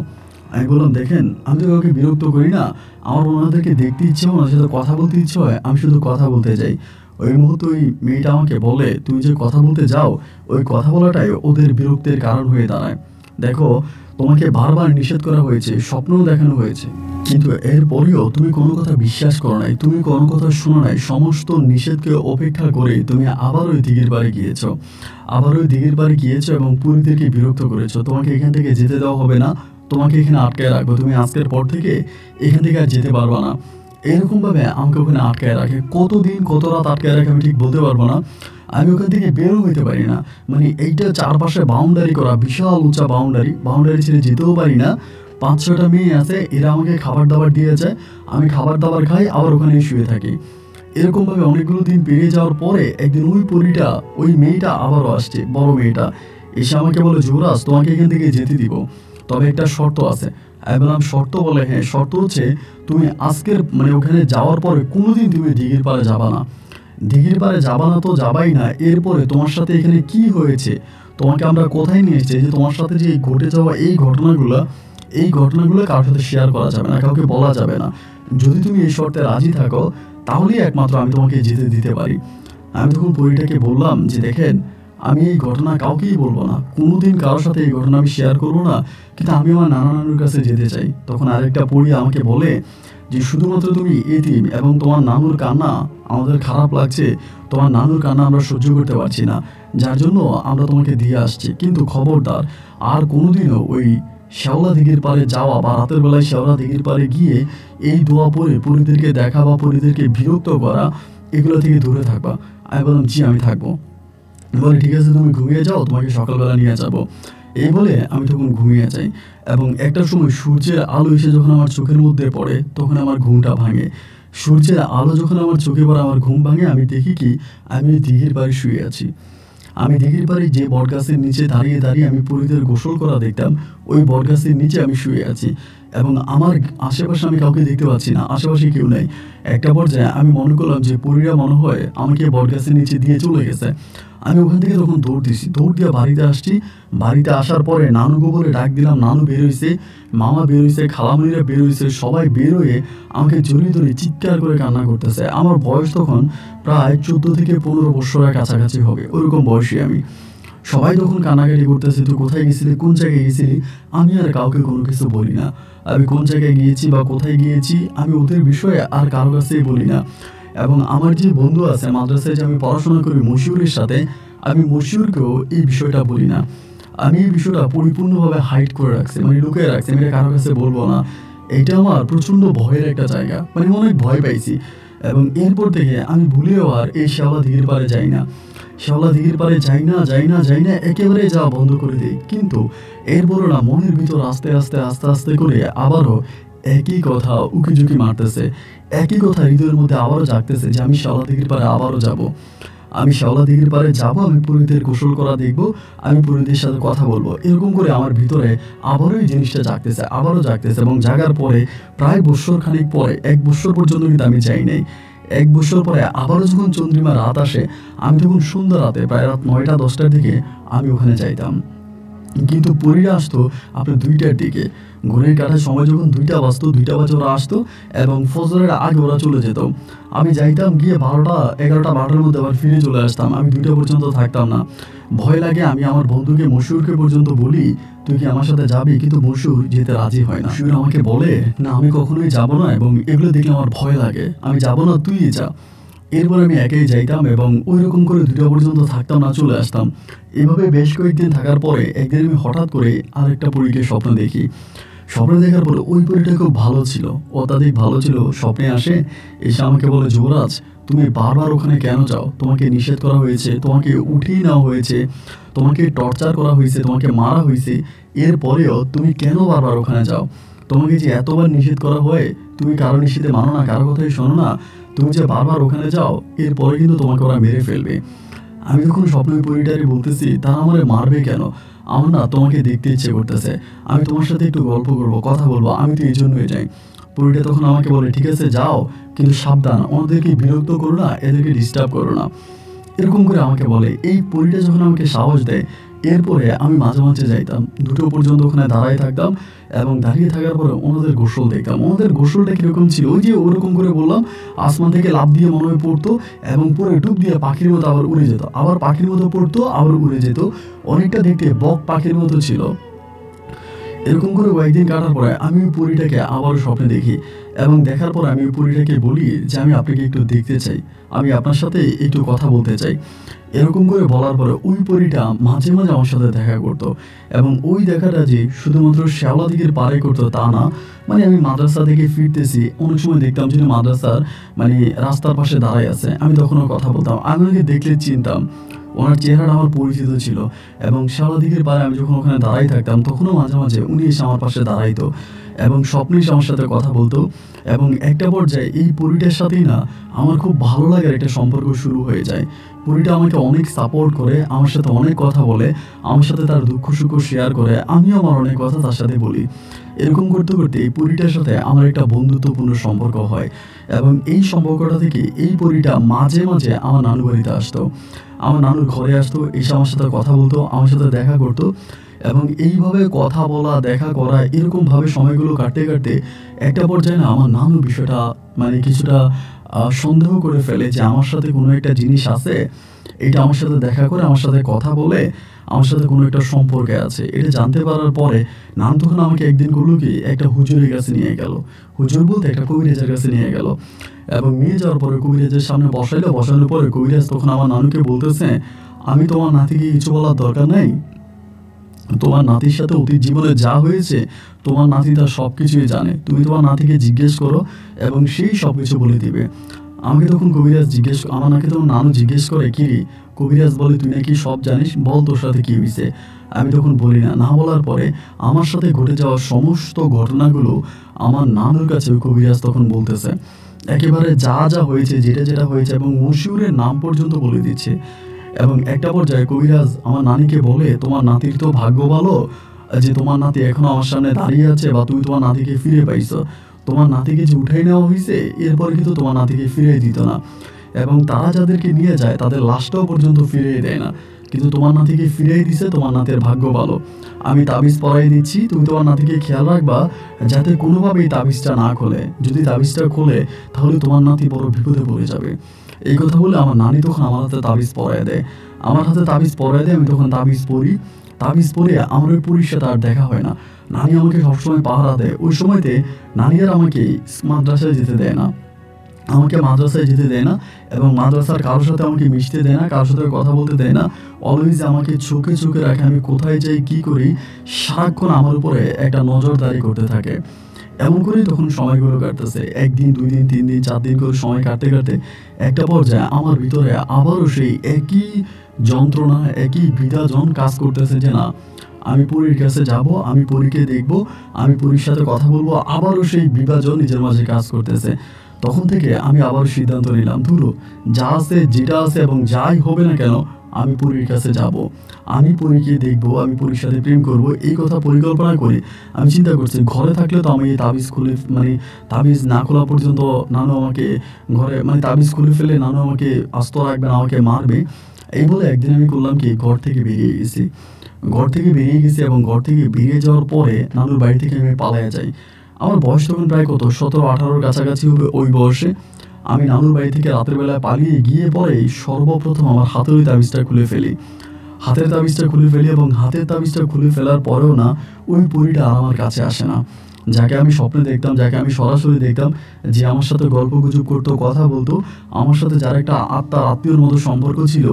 Speaker 1: আমি বললাম, দেখেন আমি তো কাউকে বিরক্ত করি না, আমার ওনাদেরকে দেখতে ইচ্ছে হয়, ওনাদের সাথে কথা বলতে ইচ্ছে হয়, আমি শুধু কথা বলতে যাই। ওই মুহূর্তে ওই মেয়েটা আমাকে বলে, তুমি যে কথা বলতে যাও, ওই কথা বলাটাই ওদের বিরক্তির কারণ হয়ে দাঁড়ায়। দেখো, তোমাকে বারবার নিষেধ করা হয়েছে, স্বপ্নও দেখানো হয়েছে, কিন্তু এরপরেও তুমি কোনো কথা বিশ্বাস করো নাই, তুমি কোনো কথা শোনো নাই। সমস্ত নিষেধকে উপেক্ষা করে তুমি আবার ওই দিঘির পাড়ে গিয়েছো, আবার ওই দিঘির পাড়ে গিয়েছো এবং পুরীদেরকে বিরক্ত করেছো। তোমাকে এখান থেকে যেতে দেওয়া হবে না, তোমাকে এখানে আটকায় রাখবো, তুমি আজকের পর থেকে এখান থেকে আর যেতে পারবা না। এরকমভাবে আমাকে ওখানে আটকায় রাখে। কতদিন কত রাত আটকায় রাখে আমি ঠিক বলতে পারবো না। আমি ওখান থেকে বেরও হইতে পারি না। মানে এইটা চারপাশে বাউন্ডারি করা, বিশাল উঁচা বাউন্ডারি ছেড়ে যেতেও পারি না। ৫-৬টা মেয়ে আছে, এরা আমাকে খাবার দাবার দিয়ে যায়, আমি খাবার দাবার খাই, আবার ওখানে শুয়ে থাকি। এরকমভাবে অনেকগুলো দিন পেরিয়ে যাওয়ার পরে একদিন ওই পরীটা, ওই মেয়েটা আবারও আসছে, বড় মেয়েটা এসে আমাকে বলে, যুবরাজ তোমাকে এখান থেকে যেতে দিব, তবে একটা শর্ত আছে। আমি বললাম, শর্ত? বলে, হ্যাঁ, শর্ত হচ্ছে তুমি আজকের মানে ওখানে যাওয়ার পরে কোনোদিন তুমি দিঘির পাড়ে যাবা না। দিঘির পাড়ে যাবা না তো যাবাই না, এরপরে তোমার সাথে এখানে কি হয়েছে, তোমাকে আমরা কোথায় নিয়ে এসেছি, যে তোমার সাথে যে ঘটে যাওয়া এই ঘটনাগুলো কারোর সাথে শেয়ার করা যাবে না, কাউকে বলা যাবে না। যদি তুমি এই শর্তে রাজি থাকো, তাহলেই একমাত্র আমি তোমাকে যেতে দিতে পারি। আমি তখন পরীটাকে বললাম যে, দেখেন, আমি এই ঘটনা কাউকেই বলবো না, কোনোদিন কারোর সাথে এই ঘটনা আমি শেয়ার করবো না, কিন্তু আমি আমার নানা নানুর কাছে যেতে চাই। তখন আরেকটা পরী আমাকে বলে যে, শুধুমাত্র তুমি এতিম এবং তোমার নানুর কান্না আমাদের খারাপ লাগছে, তোমার নানুর কান্না আমরা সহ্য করতে পারছি না, যার জন্য আমরা তোমাকে দিয়ে আসছি। কিন্তু খবরদার, আর কোনোদিনও ওই শেওলা দিঘির পাড়ে যাওয়া বা রাতের বেলায় শেওলা দিঘির পাড়ে গিয়ে এই দোয়া পড়ে পরীদেরকে দেখা বা পরীদেরকে বিরক্ত করা, এগুলো থেকে দূরে থাকবা। আমি বললাম, জি আমি থাকবো। বলে, ঠিক আছে, তুমি ঘুমিয়ে যাও, তোমাকে সকালবেলা নিয়ে যাবো। এই বলে আমি তখন ঘুমিয়ে যাই এবং একটা সময় সূর্যের আলো এসে যখন আমার চোখের মধ্যে পড়ে, তখন আমার ঘুমটা ভাঙে। সূর্যের আলো যখন আমার চোখে পড়ে, আমার ঘুম ভাঙে। আমি দেখি কি, আমি দিঘির পাড়ে শুয়ে আছি। আমি দিঘির পাড়ে যে বটগাছের নিচে দাঁড়িয়ে দাঁড়িয়ে আমি পরীদের গোসল করা দেখতাম, ওই বটগাছের নিচে আমি শুয়ে আছি এবং আমার আশেপাশে আমি কাউকে দেখতে পাচ্ছি না, আশেপাশে কেউ নেই। একটা পর্যায়ে আমি মনে করলাম যে পরীরা মনে হয় আমাকে বটগাছের নিচে দিয়ে চলে গেছে। আমি ওখান থেকে তখন দৌড় দিছি, দৌড় দিয়ে বাড়িতে আসছি। বাড়িতে আসার পরে নানুকে বলে ডাক দিলাম, নানু বের হয়েছে, মামা বের হয়েছে, খালামণিরা বের হয়েছে, সবাই বের হয়ে আমাকে জড়িয়ে ধরে চিৎকার করে কান্না করতেছে। আমার বয়স তখন প্রায় 14 থেকে 15 বছরের কাছাকাছি হবে, ওরকম বয়সী আমি। সবাই তখন কান্নাকাটি করতেছে, তুই কোথায় গেছিলি, কোন জায়গায় গেছিলি। আমি আর কাউকে কোনো কিছু বলি না। আমি কোন জায়গায় গিয়েছি বা কোথায় গিয়েছি আমি ওদের বিষয়ে আর কারো কাছেই বলি না। এবং আমার যে বন্ধু আছে মাদ্রাসায়, যে আমি পড়াশোনা করি মশিউরের সাথে, আমি মশিউরকেও এই বিষয়টা বলি না। আমি এই বিষয়টা পরিপূর্ণভাবে হাইড করে রাখছি, মানে লুকিয়ে রাখছি, আমি এটা কারো কাছে বলবো না। এইটা আমার প্রচণ্ড ভয়ের একটা জায়গা, মানে আমি অনেক ভয় পাইছি। এবং এরপর থেকে আমি ভুলেও আর এই শেওলা দিঘির পাড়ে যাই না। শেওলা দিঘির পাড়ে যাই না, একেবারে যাওয়া বন্ধ করে দিই। কিন্তু এরপরও না, মনের ভিতর আস্তে আস্তে করে আবারও একই কথা উকিঝুঁকি মারতেছে, একই কথা হৃদয়ের মধ্যে আবারও জাগতেছে যে আমি শেওলা দিঘির পাড়ে আবারও যাব। আমি শেওলা দিঘির পাড়ে যাব, আমি পরীদের গোসল করা দেখবো, আমি পরীদের সাথে কথা বলবো। এরকম করে আমার ভিতরে আবারও এই জিনিসটা আবারও জাগতেছে এবং জাগার পরে প্রায় বৎসর খানিক পরে, 1 বৎসর পর্যন্ত কিন্তু আমি যাই নাই। 1 বৎসর পরে আবারও যখন চন্দ্রিমা রাত আসে, আমি তখন সন্ধ্যা রাতে প্রায় রাত 9টা-10টার দিকে আমি ওখানে যাইতাম। কিন্তু পরীরা আসতো আপনার 2টার দিকে। ঘড়ির কাঁটার সময় যখন 2টা বাজতো, 2টা বাজে ওরা আসতো এবং ফজরের আগে ওরা চলে যেত। আমি যাইতাম, গিয়ে 12টা, 11টা, 12টার মধ্যে আবার ফিরে চলে আসতাম। আমি 2টা পর্যন্ত থাকতাম না, ভয় লাগে। আমি আমার বন্ধুকে মশিউরকে পর্যন্ত বলি, তুই কি আমার সাথে যাবি, কিন্তু মশিউর যেতে রাজি হয় না। মশিউর আমাকে বলে, না আমি কখনোই যাব না, এবং এগুলো দেখলে আমার ভয় লাগে, আমি যাব না, তুই যা। এরপর আমি একাই যাইতাম এবং ওই রকম করে 2টা পর্যন্ত থাকতাম না, চলে আসতাম। এভাবে বেশ কয়েকদিন থাকার পরে একদিন আমি হঠাৎ করে আরেকটা পরীকে স্বপ্ন দেখি। স্বপ্নে দেখার পরে ওই পরীটা খুব ভালো ছিল, অত্যাধিক ভালো ছিল। স্বপ্নে আসে, এসে আমাকে বলে, যুবরাজ তুমি বারবার ওখানে কেন যাও, তোমাকে নিষেধ করা হয়েছে, তোমাকে উঠিয়ে নেওয়া হয়েছে, তোমাকে টর্চার করা হয়েছে, তোমাকে মারা হয়েছে, এরপরেও তুমি কেন বারবার ওখানে যাও? তোমাকে যে এতবার নিষেধ করা হয়, তুমি কারো নিষেধে মানো না, কারো কথাই শোনো না, তুমি যে বারবার ওখানে যাও, এরপরে কিন্তু তোমাকে ওরা মেরে ফেলবে। আমি যখন স্বপ্নের পরীটারে বলতেছি, তারা আমারে মারবে কেন, আমার না তোমাকে দেখতে ইচ্ছে করতেছে, আমি তোমার সাথে একটু গল্প করবো, কথা বলবো, আমি তো এই জন্যই যাই। পরীটা তখন আমাকে বলে, ঠিক আছে যাও, কিন্তু সাবধান, ওদেরকে বিরক্ত করো না, এদেরকে ডিস্টার্ব করো না। এরকম করে আমাকে বলে। এই পরীটা যখন আমাকে সাহস দেয়, এরপরে আমি মাঝে মাঝে যাইতাম 2টো পর্যন্ত ওখানে দাঁড়ায় থাকতাম এবং দাঁড়িয়ে থাকার পরে ওনাদের গোসল দেখতাম। ওনাদের গোসলটা কীরকম ছিল, ওই যে ওরকম করে বললাম, আসমান থেকে লাফ দিয়ে মনে হয় পড়তো এবং পরে ডুব দিয়ে পাখির মতো আবার উড়ে যেত, আবার পাখির মতো পড়তো, আবার উড়ে যেত। অনেকটা দেখতে বক পাখির মতো ছিল। এরকম করে কয়েকদিন কাটার পরে আমি ওই পরীটাকে আবারও স্বপ্নে দেখি এবং দেখার পর আমি ওই পরীটাকে বলি যে আমি আপনাকে একটু দেখতে চাই, আমি আপনার সাথে একটু কথা বলতে চাই। এরকম করে বলার পরে ওই পরীটা মাঝে মাঝে আমার সাথে দেখা করতো এবং ওই দেখাটা যে শুধুমাত্র শ্যাওলা দিঘির পাড়ে করতো তা না, মানে আমি মাদ্রাসা থেকে ফিরতেছি অনেক সময় দেখতাম যে মাদ্রাসার মানে রাস্তার পাশে দাঁড়ায় আছে, আমি তখনও কথা বলতাম, আমি ওনাকে দেখলে চিনতাম, ওনার চেহারাটা আমার পরিচিত ছিল। এবং শ্যাওলা দিঘির পাড়ে আমি যখন ওখানে দাঁড়াই থাকতাম তখনও মাঝে মাঝে উনি এসে আমার পাশে দাঁড়াইতো এবং স্বপ্নে এসে আমার সাথে কথা বলতো। এবং একটা পর্যায়ে এই পরীটার সাথেই না আমার খুব ভালো লাগার একটা সম্পর্ক শুরু হয়ে যায়। পরীটা আমাকে অনেক সাপোর্ট করে, আমার সাথে অনেক কথা বলে, আমার সাথে তার দুঃখ সুখ শেয়ার করে, আমিও আমার অনেক কথা তার সাথে বলি। এরকম করতে করতে এই পরীটার সাথে আমার একটা বন্ধুত্বপূর্ণ সম্পর্ক হয় এবং এই সম্পর্কটা থেকে এই পরীটা মাঝে মাঝে আমার নানু বাড়িতে আসতো, আমার নানুর ঘরে আসতো, এসে আমার সাথে কথা বলতো, আমার সাথে দেখা করতো। এবং এইভাবে কথা বলা, দেখা করা, এরকমভাবে সময়গুলো কাটতে কাটতে একটা পর্যায়ে না আমার নানু বিষয়টা মানে কিছুটা সন্দেহ করে ফেলে যে আমার সাথে কোনো একটা জিনিস আছে, এটা আমার সাথে দেখা করে, আমার সাথে কথা বলে, আমার সাথে কোনো একটা সম্পর্কে আছে। এটা জানতে পারার পরে নানু তখন আমাকে একদিন করলো কি, একটা হুজুরের কাছে নিয়ে গেল, হুজুর বলতে একটা কবিরাজের কাছে নিয়ে গেল এবং নিয়ে যাওয়ার পরে কবিরাজের সামনে বসাইলো, বসানোর পরে কবিরাজ তখন আমার নানুকে বলতেছে, আমি তোমার নাতিকে কিছু বলার দরকার নাই, তোমার নাতির সাথে অতীত জীবনে যা হয়েছে তোমার নাতি তার সব কিছুই জানে, তুমি তোমার নাতিকে জিজ্ঞেস করো এবং সেই সব কিছু বলে দিবে। আমাকে তখন কবিরাজ আমার নাকি তখন নানু জিজ্ঞেস করে, কি রে? কবিরাজ বলে, তুই নাকি সব জানিস, বল তোর সাথে কি হয়েছে। আমি তখন বলি না, না বলার পরে আমার সাথে ঘটে যাওয়া সমস্ত ঘটনাগুলো আমার নানুর কাছে ওই কবিরাজ তখন বলতেছে, একেবারে যা যা হয়েছে, যেটা যেটা হয়েছে এবং মশিউরের নাম পর্যন্ত বলে দিচ্ছে। এবং একটা পর্যায়ে কবিরাজ আমার নানিকে বলে, তোমার নাতির তো ভাগ্য ভালো যে তোমার নাতি এখনো আমার সামনে দাঁড়িয়ে আছে, বা তুমি তোমার নাতিকে ফিরে পাইছো, তোমার নাতিকে যে উঠাই নেওয়া হয়েছে এরপরে কিন্তু তোমার নাতিকে ফিরিয়ে দিত না এবং তারা যাদেরকে নিয়ে যায় তাদের লাশটাও পর্যন্ত ফিরিয়ে দেয় না, কিন্তু তোমার নাতিকে ফিরিয়ে দিছে, তোমার নাতির ভাগ্য ভালো। আমি তাবিজ পরাই দিচ্ছি, তুমি তোমার নাতিকে খেয়াল রাখবা যাতে কোনোভাবেই তাবিজটা না খোলে, যদি তাবিজটা খোলে তাহলে তোমার নাতি বড় বিপদে পড়ে যাবে। এই কথা বলে আমার নানি তখন আমার হাতে তাবিজ পরায় দেয়, আমার হাতে তাবিজ পরায় দেয়, আমি তখন তাবিজ পরি, তাবিজ পরে আমার ওই পুরীর সাথে আর দেখা হয় না। নানি আমাকে সবসময় পাহারা দেয়, ওই সময়তে নানি আর আমাকে মাদ্রাসায় যেতে দেয় না, আমাকে মাদ্রাসায় যেতে দেয় না এবং মাদ্রাসার কারোর সাথে আমাকে মিশতে দেয় না, কারোর সাথে কথা বলতে দেয় না, অলওয়েজ আমাকে চোখে চোখে রাখে, আমি কোথায় যাই কী করি সারাক্ষণ আমার উপরে একটা নজরদারি করতে থাকে। এমন করেই তখন সময়গুলো কাটতেছে, 1 দিন 2 দিন 3 দিন 4 দিন করে সময় কাটতে কাটতে একটা পর্যায়ে আমার ভিতরে আবারও সেই একই যন্ত্রণা, একই বিধাজন কাজ করতেছে যে না, আমি পরীর কাছে যাব, আমি পরীকে দেখব, আমি পরীর সাথে কথা বলবো, আবারও সেই বিভাজন নিজের মাঝে কাজ করতেছে। তখন থেকে আমি আবারও সিদ্ধান্ত নিলাম, ধুরো যা আছে, যেটা আছে এবং যাই হবে না কেন আমি পরীর কাছে যাব, আমি পরীকে দেখব, আমি পরীর সাথে প্রেম করব, এই কথা পরিকল্পনা করি। আমি চিন্তা করছি ঘরে থাকলে তো আমি এই তাবিজ খুলে মানে তাবিজ না খোলা পর্যন্ত নানু আমাকে ঘরে মানে তাবিজ খুলে ফেলে নানু আমাকে আস্ত রাখবে না, আমাকে মারবে। এই বলে একদিন আমি করলাম কি, ঘর থেকে বেরিয়ে গেছি, ঘর থেকে বেরিয়ে গেছি এবং ঘর থেকে বেরিয়ে যাওয়ার পরে নানুর বাড়ি থেকে আমি পালায়া যাই। আমার বয়স তখন প্রায় কত 17-18 কাছাকাছি হবে। ওই বয়সে আমি নানুর বাড়ি থেকে রাতের বেলায় পালিয়ে গিয়ে পরে সর্বপ্রথম আমার হাতের ওই তাবিজটা খুলে ফেলি, হাতের তাবিজটা খুলে ফেলি এবং হাতের তাবিজটা খুলে ফেলার পরেও না ওই পরীটা আর আমার কাছে আসে না। যাকে আমি স্বপ্নে দেখতাম, যাকে আমি সরাসরি দেখতাম, যে আমার সাথে গল্প গুজব করতো, কথা বলতো, আমার সাথে যার একটা আত্মার আত্মীয়র মতো সম্পর্ক ছিল,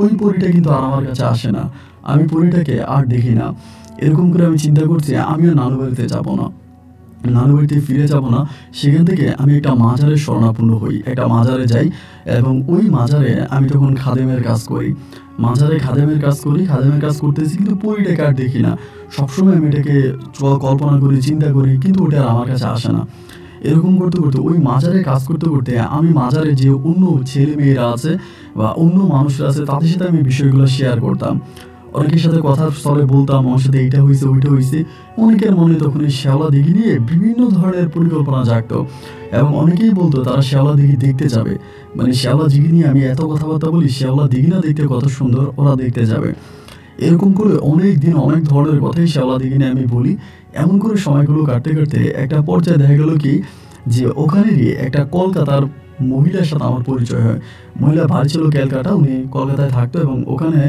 Speaker 1: ওই পরীটা কিন্তু আর আমার কাছে আসে না, আমি পরীটাকে আর দেখি না। এরকম করে আমি চিন্তা করছি আমিও নানু বাড়িতে যাবো না, নানু বাড়িতে ফিরে যাব না। সেখান থেকে আমি একটা মাজারে শরণাপন্ন হই, একটা মাজারে যাই এবং ওই মাজারে আমি তখন খাদেমের কাজ করি, মাজারে খাদেমের কাজ করি, খাদেমের কাজ করতেছি কিন্তু পরীটাকে আর দেখি না। সবসময় আমি এটাকে কল্পনা করি, চিন্তা করি, কিন্তু ওটা আর আমার কাছে আসে না। এরকম করতে করতে ওই মাজারে কাজ করতে করতে আমি মাজারে যে অন্য ছেলে মেয়েরা আছে বা অন্য মানুষরা আছে তাদের সাথে আমি বিষয়গুলো শেয়ার করতাম, অনেকের সাথে কথার স্থলে বলতাম আমার সাথে এইটা হয়েছে ওইটা হয়েছে। অনেকের মনে তখন এই শ্যাওলা দিঘি নিয়ে বিভিন্ন ধরনের পরিকল্পনা জাগতো এবং অনেকেই বলতো তারা শ্যাওলা দিঘি দেখতে যাবে, মানে শ্যাওলা দিঘি নিয়ে আমি এত কথাবার্তা বলি, শ্যাওলা দিঘি না দেখতে কত সুন্দর, ওরা দেখতে যাবে। এরকম করে অনেক দিন অনেক ধরনের কথাই শ্যাওলাদিকে নিয়ে আমি বলি। এমন করে সময়গুলো কাটতে কাটতে একটা পর্যায়ে দেখা গেল কি যে ওখানেরই একটা কলকাতার মহিলার সাথে আমার পরিচয় হয়। মহিলা বাড়ি ছিল ক্যালকাটা, উনি কলকাতায় থাকতো এবং ওখানে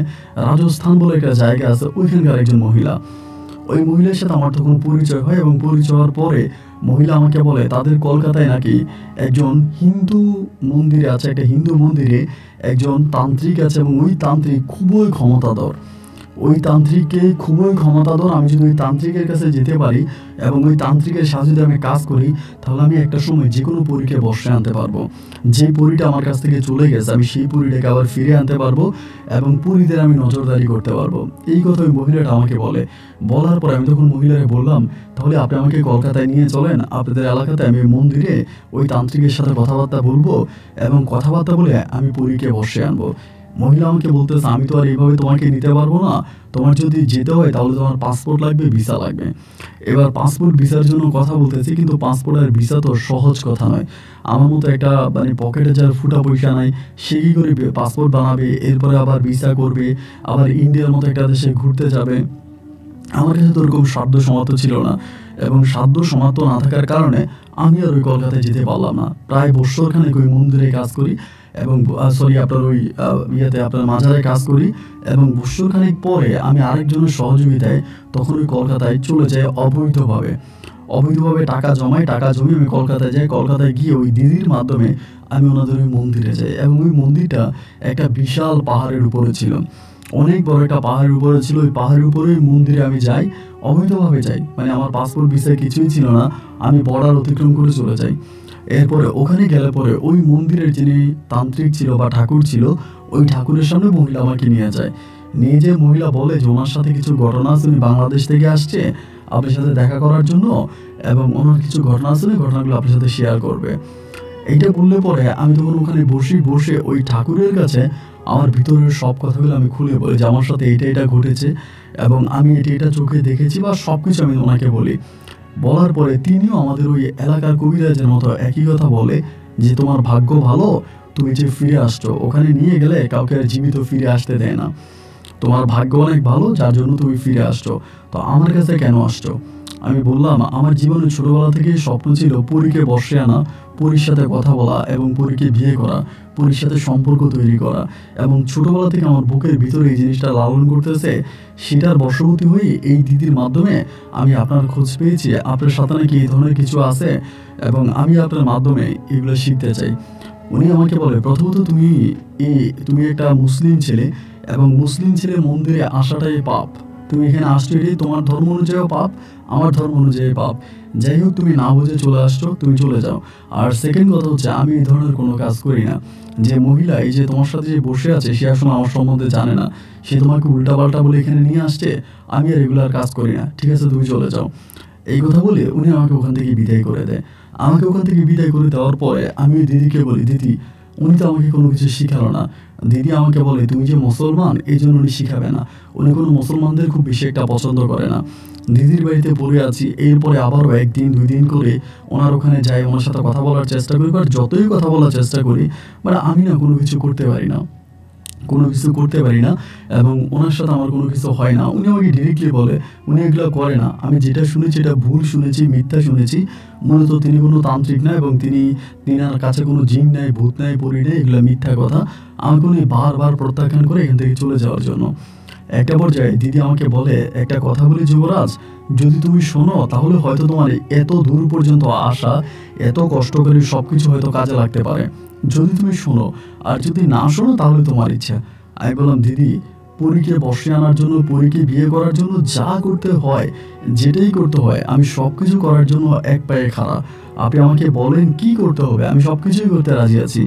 Speaker 1: রাজস্থান বলে একটা জায়গা আছে, ওইখানকার একজন মহিলা। ওই মহিলার সাথে আমার তখন পরিচয় হয় এবং পরিচয় হওয়ার পরে মহিলা আমাকে বলে তাদের কলকাতায় নাকি একজন হিন্দু মন্দিরে আছে, একটা হিন্দু মন্দিরে একজন তান্ত্রিক আছে এবং ওই তান্ত্রিক খুবই ক্ষমতাধর। ওই তান্ত্রিককে খুবই ক্ষমতাধর। আমি যদি ওই তান্ত্রিকের কাছে যেতে পারি এবং ওই তান্ত্রিকের সাথে যদি আমি কাজ করি, তাহলে আমি একটা সময় যে কোনো পরীকে বসে আনতে পারবো। যে পরীটা আমার কাছ থেকে চলে গেছে আমি সেই পরীটাকে আবার ফিরে আনতে পারবো এবং পরীদের আমি নজরদারি করতে পারবো। এই কথা ওই মহিলাটা আমাকে বলে। বলার পরে আমি তখন মহিলাকে বললাম, তাহলে আপনি আমাকে কলকাতায় নিয়ে চলেন, আপনাদের এলাকাতে আমি মন্দিরে ওই তান্ত্রিকের সাথে কথাবার্তা বলবো এবং কথাবার্তা বলে আমি পরীকে বসে আনবো। মহিলা আমাকে বলতেছে, আমি তো আর এইভাবে তোমাকে নিতে পারবো না, তোমার যদি যেতে হয় তাহলে তোমার পাসপোর্ট লাগবে, ভিসা লাগবে। এবার পাসপোর্ট ভিসার জন্য কথা বলতেছি, কিন্তু পাসপোর্ট আর ভিসা তো সহজ কথা নয়। আমার মতো একটা মানে পকেটে যার ফুটা পয়সা নাই, সে কী করে পাসপোর্ট বানাবে, এরপরে আবার ভিসা করবে, আবার ইন্ডিয়ার মতো একটা দেশে ঘুরতে যাবে। আমার কাছে তো ওরকম সাধ্য সামর্থ্য ছিল না এবং সাধ্য সামর্থ্য না থাকার কারণে আমি আর ওই কলকাতায় যেতে পারলাম না। প্রায় বৎসরখানেক ওই মন্দিরে কাজ করি এবং সরি আপনার ওই ইয়েতে আপনার মাজারে কাজ করি এবং বৎসরখানেক পরে আমি আরেকজনের সহযোগিতায় তখন ওই কলকাতায় চলে যাই অবৈধভাবে। অবৈধভাবে টাকা জমাই, টাকা জমিয়ে আমি কলকাতায় যাই। কলকাতায় গিয়ে ওই দিদির মাধ্যমে আমি ওনাদের ওই মন্দিরে যাই এবং ওই মন্দিরটা একটা বিশাল পাহাড়ের উপরে ছিল, অনেক বড় একটা পাহাড়ের উপরে ছিল। ওই পাহাড়ের উপরে মন্দিরে আমি যাই, অবৈধভাবে যাই, মানে আমার পাসপোর্ট ভিসায় কিছুই ছিল না, আমি বর্ডার অতিক্রম করে চলে যাই। এরপরে ওখানে গেলে পরে ওই মন্দিরের যিনি তান্ত্রিক ছিল বা ঠাকুর ছিল, ওই ঠাকুরের সামনে মহিলা আমাকে নিয়ে যায়। নিয়ে যে মহিলা বলে যে ওনার সাথে কিছু ঘটনা আছে, উনি বাংলাদেশ থেকে আসছে আপনার সাথে দেখা করার জন্য এবং ওনার কিছু ঘটনা আছে, ঘটনাগুলো আপনার সাথে শেয়ার করবে। এইটা বললে পরে আমি তখন ওখানে বসে ওই ঠাকুরের কাছে আমার ভিতরের সব কথাগুলো আমি খুলে বলি যে আমার সাথে এটা ঘটেছে এবং আমি এটা চোখে দেখেছি বা সব কিছু আমি ওনাকে বলি। বলার পরে তিনিও আমাদের ওই এলাকার কবিরাজের মতো একই কথা বলে যে তোমার ভাগ্য ভালো, তুমি যে ফিরে আসছো, ওখানে নিয়ে গেলে কাউকে আর জীবিত ফিরে আসতে দেয় না, তোমার ভাগ্য অনেক ভালো যার জন্য তুমি ফিরে আসছো, তো আমার কাছে কেন আসছো? আমি বললাম, আমার জীবনে ছোটবেলা থেকেই স্বপ্ন ছিল পরীকে বসে আনা, পরীর সাথে কথা বলা এবং পরীকে বিয়ে করা, পরীর সাথে সম্পর্ক তৈরি করা। এবং ছোটবেলা থেকে আমার বুকের ভিতরে এই জিনিসটা লালন করতেছে, সেটার বশবর্তী হয়ে এই দিদির মাধ্যমে আমি আপনার খোঁজ পেয়েছি, আপনার সাথে নাকি এই ধরনের কিছু আছে এবং আমি আপনার মাধ্যমে এগুলো শিখতে চাই। উনি আমাকে বলে, প্রথমত তুমি একটা মুসলিম ছেলে এবং মুসলিম ছেলে মন্দিরে আসাটাই পাপ, তুমি এখানে আসছো এটাই তোমার ধর্ম অনুযায়ীও পাপ, আমার ধর্ম অনুযায়ী পাপ। যাই হোক, তুমি না বুঝে চলে আসছো, তুমি চলে যাও। আর সেকেন্ড কথা হচ্ছে, আমি এই ধরনের কোনো কাজ করি না। যে মহিলা এই যে তোমার সাথে যে বসে আছে, সে আসলে আমার সম্বন্ধে জানে না, সে তোমাকে উল্টাপাল্টা বলে এখানে নিয়ে আসছে, আমি আর রেগুলার কাজ করি না, ঠিক আছে তুমি চলে যাও। এই কথা বলে উনি আমাকে ওখান থেকে বিদায় করে দেয়। আমাকে ওখান থেকে বিদায় করে দেওয়ার পরে আমি ওই দিদিকে বলি, দিদি উনি তো আমাকে কোনো কিছু শিখালো না। দিদি আমাকে বলে, তুমি যে মুসলমান এই জন্য উনি শিখাবে না, উনি কোনো মুসলমানদের খুব বেশি একটা পছন্দ করে না। দিদির বাড়িতে পড়ে আছি, এরপরে আবারও একদিন 2 দিন করে ওনার ওখানে যাই, ওনার সাথে কথা বলার চেষ্টা করি, বাট যতই কথা বলার চেষ্টা করি বাট আমি না কোনো কিছু করতে পারি না, এবং ওনার সাথে আমার কোনো কিছু হয় না। উনি আমাকে ডিরেক্টলি বলে উনি এগুলো করে না। আমি যেটা শুনেছি এটা ভুল শুনেছি, মিথ্যা শুনেছি। মূলত তিনি কোনো তান্ত্রিক না এবং তিনার কাছে কোনো জিন নাই, ভূত নাই, পরী নেই, এগুলো মিথ্যা কথা। আমাকে উনি বারবার প্রত্যাখ্যান করে এখান থেকে চলে যাওয়ার জন্য। একটা পর্যায়ে দিদি আমাকে বলে, একটা কথা বলি যুবরাজ, যদি তুমি শোনো তাহলে হয়তো তোমার এত দূর পর্যন্ত আসা, এত কষ্ট করে সব কিছু হয়তো কাজে লাগতে পারে, যদি তুমি শোনো, আর যদি না শোনো তাহলে তোমার ইচ্ছা। আমি বললাম, দিদি পরীকে বসে আনার জন্য, পরীকে বিয়ে করার জন্য যা করতে হয়, যেটাই করতে হয়, আমি সব কিছু করার জন্য এক পায়ে খাড়া। আপনি আমাকে বলেন কি করতে হবে, আমি সব কিছুই করতে রাজি আছি।